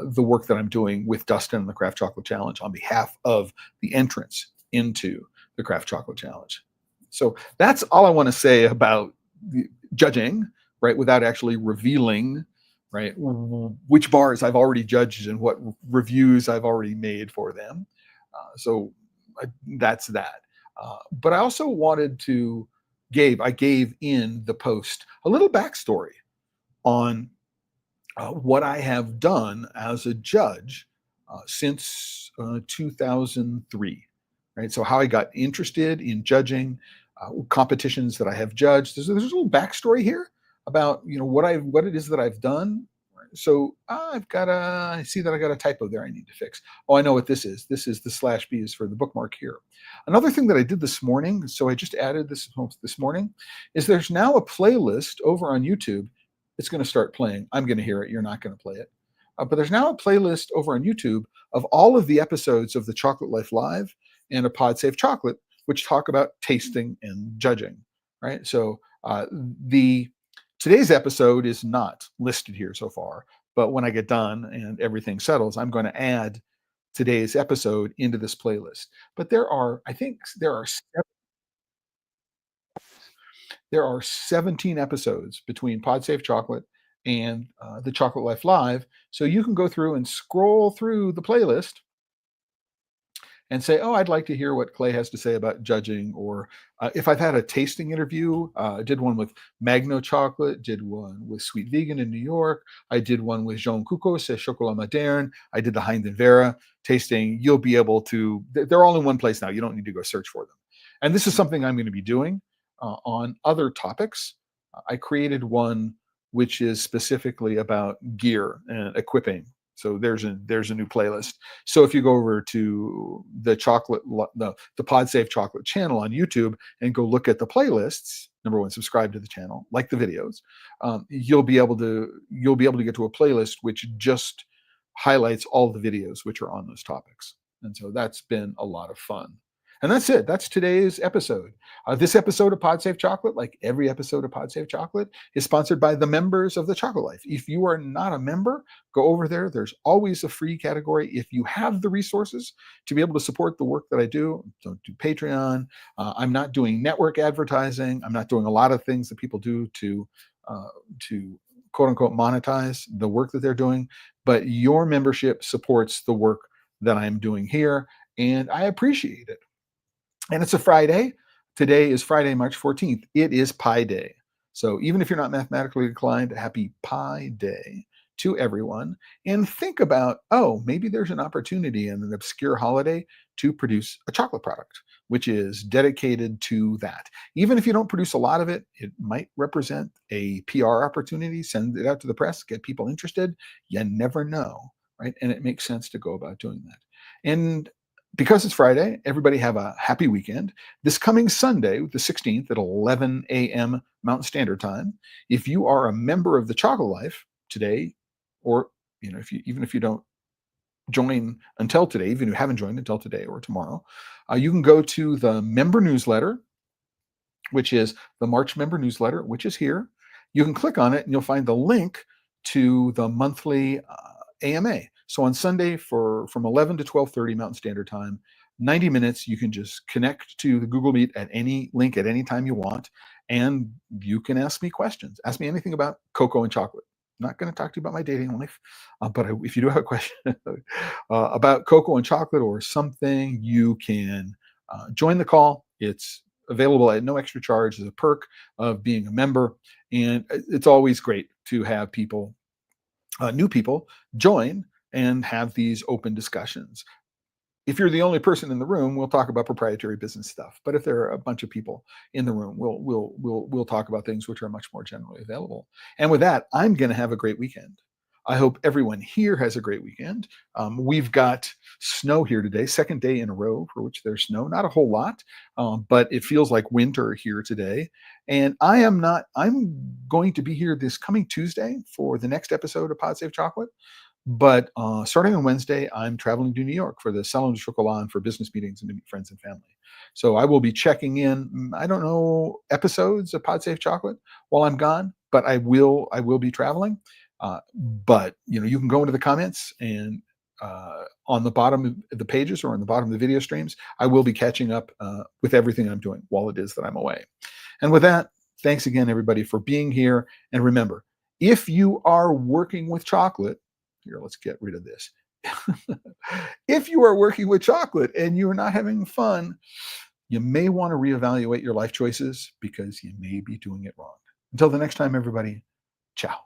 the work that I'm doing with Dustin and the Craft Chocolate Challenge on behalf of the entrants into the Craft Chocolate Challenge. So that's all I want to say about judging, right, without actually revealing, right, which bars I've already judged and what reviews I've already made for them. That's that. But I also wanted to I gave in the post a little backstory on what I have done as a judge since 2003, right? So how I got interested in judging competitions that I have judged. There's a little backstory here about what it is that I've done. So I see that I got a typo there I need to fix. Oh, I know what this is. This is the /B is for the bookmark here. Another thing that I did this morning, so I just added this morning, is there's now a playlist over on YouTube. It's going to start playing. I'm going to hear it. You're not going to play it. But there's now a playlist over on YouTube of all of the episodes of the Chocolate Life Live and a Pod Save Chocolate, which talk about tasting and judging, right? So the today's episode is not listed here so far, but when I get done and everything settles, I'm going to add today's episode into this playlist. But I think there are 17 episodes between Pod Save Chocolate and the Chocolate Life Live. So you can go through and scroll through the playlist and say, oh, I'd like to hear what Clay has to say about judging. Or if I've had a tasting interview, I did one with Magno Chocolate, did one with Sweet Vegan in New York. I did one with Jean Cucos at Chocolat Moderne. I did the Hind and Vera tasting. You'll be able to, they're all in one place now. You don't need to go search for them. And this is something I'm going to be doing on other topics. I created one which is specifically about gear and equipping. So there's a new playlist. So if you go over to the Pod Save Chocolate channel on YouTube and go look at the playlists, number one, subscribe to the channel, like the videos. You'll be able to get to a playlist which just highlights all the videos which are on those topics. And so that's been a lot of fun. And that's it. That's today's episode. This episode of Pod Save Chocolate, like every episode of Pod Save Chocolate, is sponsored by the members of the Chocolate Life. If you are not a member, go over there. There's always a free category. If you have the resources to be able to support the work that I do, don't do Patreon. I'm not doing network advertising. I'm not doing a lot of things that people do to quote unquote monetize the work that they're doing. But your membership supports the work that I'm doing here, and I appreciate it. And it's a Friday. Today is Friday, March 14th. It is Pi Day. So even if you're not mathematically inclined, happy Pi Day to everyone. And think about, oh, maybe there's an opportunity in an obscure holiday to produce a chocolate product, which is dedicated to that. Even if you don't produce a lot of it, it might represent a PR opportunity. Send it out to the press, get people interested. You never know, right? And it makes sense to go about doing that. And because it's Friday, everybody have a happy weekend. This coming Sunday, the 16th at 11 a.m. Mountain Standard Time, if you are a member of the Chocolate Life today, or even if you don't join until today, even if you haven't joined until today or tomorrow, you can go to the member newsletter, which is the March member newsletter, which is here. You can click on it and you'll find the link to the monthly AMA. So on Sunday from 11 to 12:30 Mountain Standard Time, 90 minutes, you can just connect to the Google Meet at any link at any time you want, and you can ask me questions. Ask me anything about cocoa and chocolate. I'm not going to talk to you about my dating life, but if you do have a question about cocoa and chocolate or something, you can join the call. It's available at no extra charge as a perk of being a member, and it's always great to have people, new people, join and have these open discussions. If you're the only person in the room, we'll talk about proprietary business stuff. But if there are a bunch of people in the room, we'll talk about things which are much more generally available. And with that, I'm going to have a great weekend. I hope everyone here has a great weekend. We've got snow here today, second day in a row for which there's snow. Not a whole lot, but it feels like winter here today. And I'm going to be here this coming Tuesday for the next episode of Pod Save Chocolate. But starting on Wednesday, I'm traveling to New York for the Salon de Chocolat and for business meetings and to meet friends and family. So I will be checking in, I don't know, episodes of Pod Safe Chocolate while I'm gone, but I will be traveling. But you can go into the comments and on the bottom of the pages or on the bottom of the video streams, I will be catching up with everything I'm doing while it is that I'm away. And with that, thanks again, everybody, for being here. And remember, if you are working with chocolate, here, let's get rid of this. If you are working with chocolate and you're not having fun, you may want to reevaluate your life choices because you may be doing it wrong. Until the next time, everybody, ciao.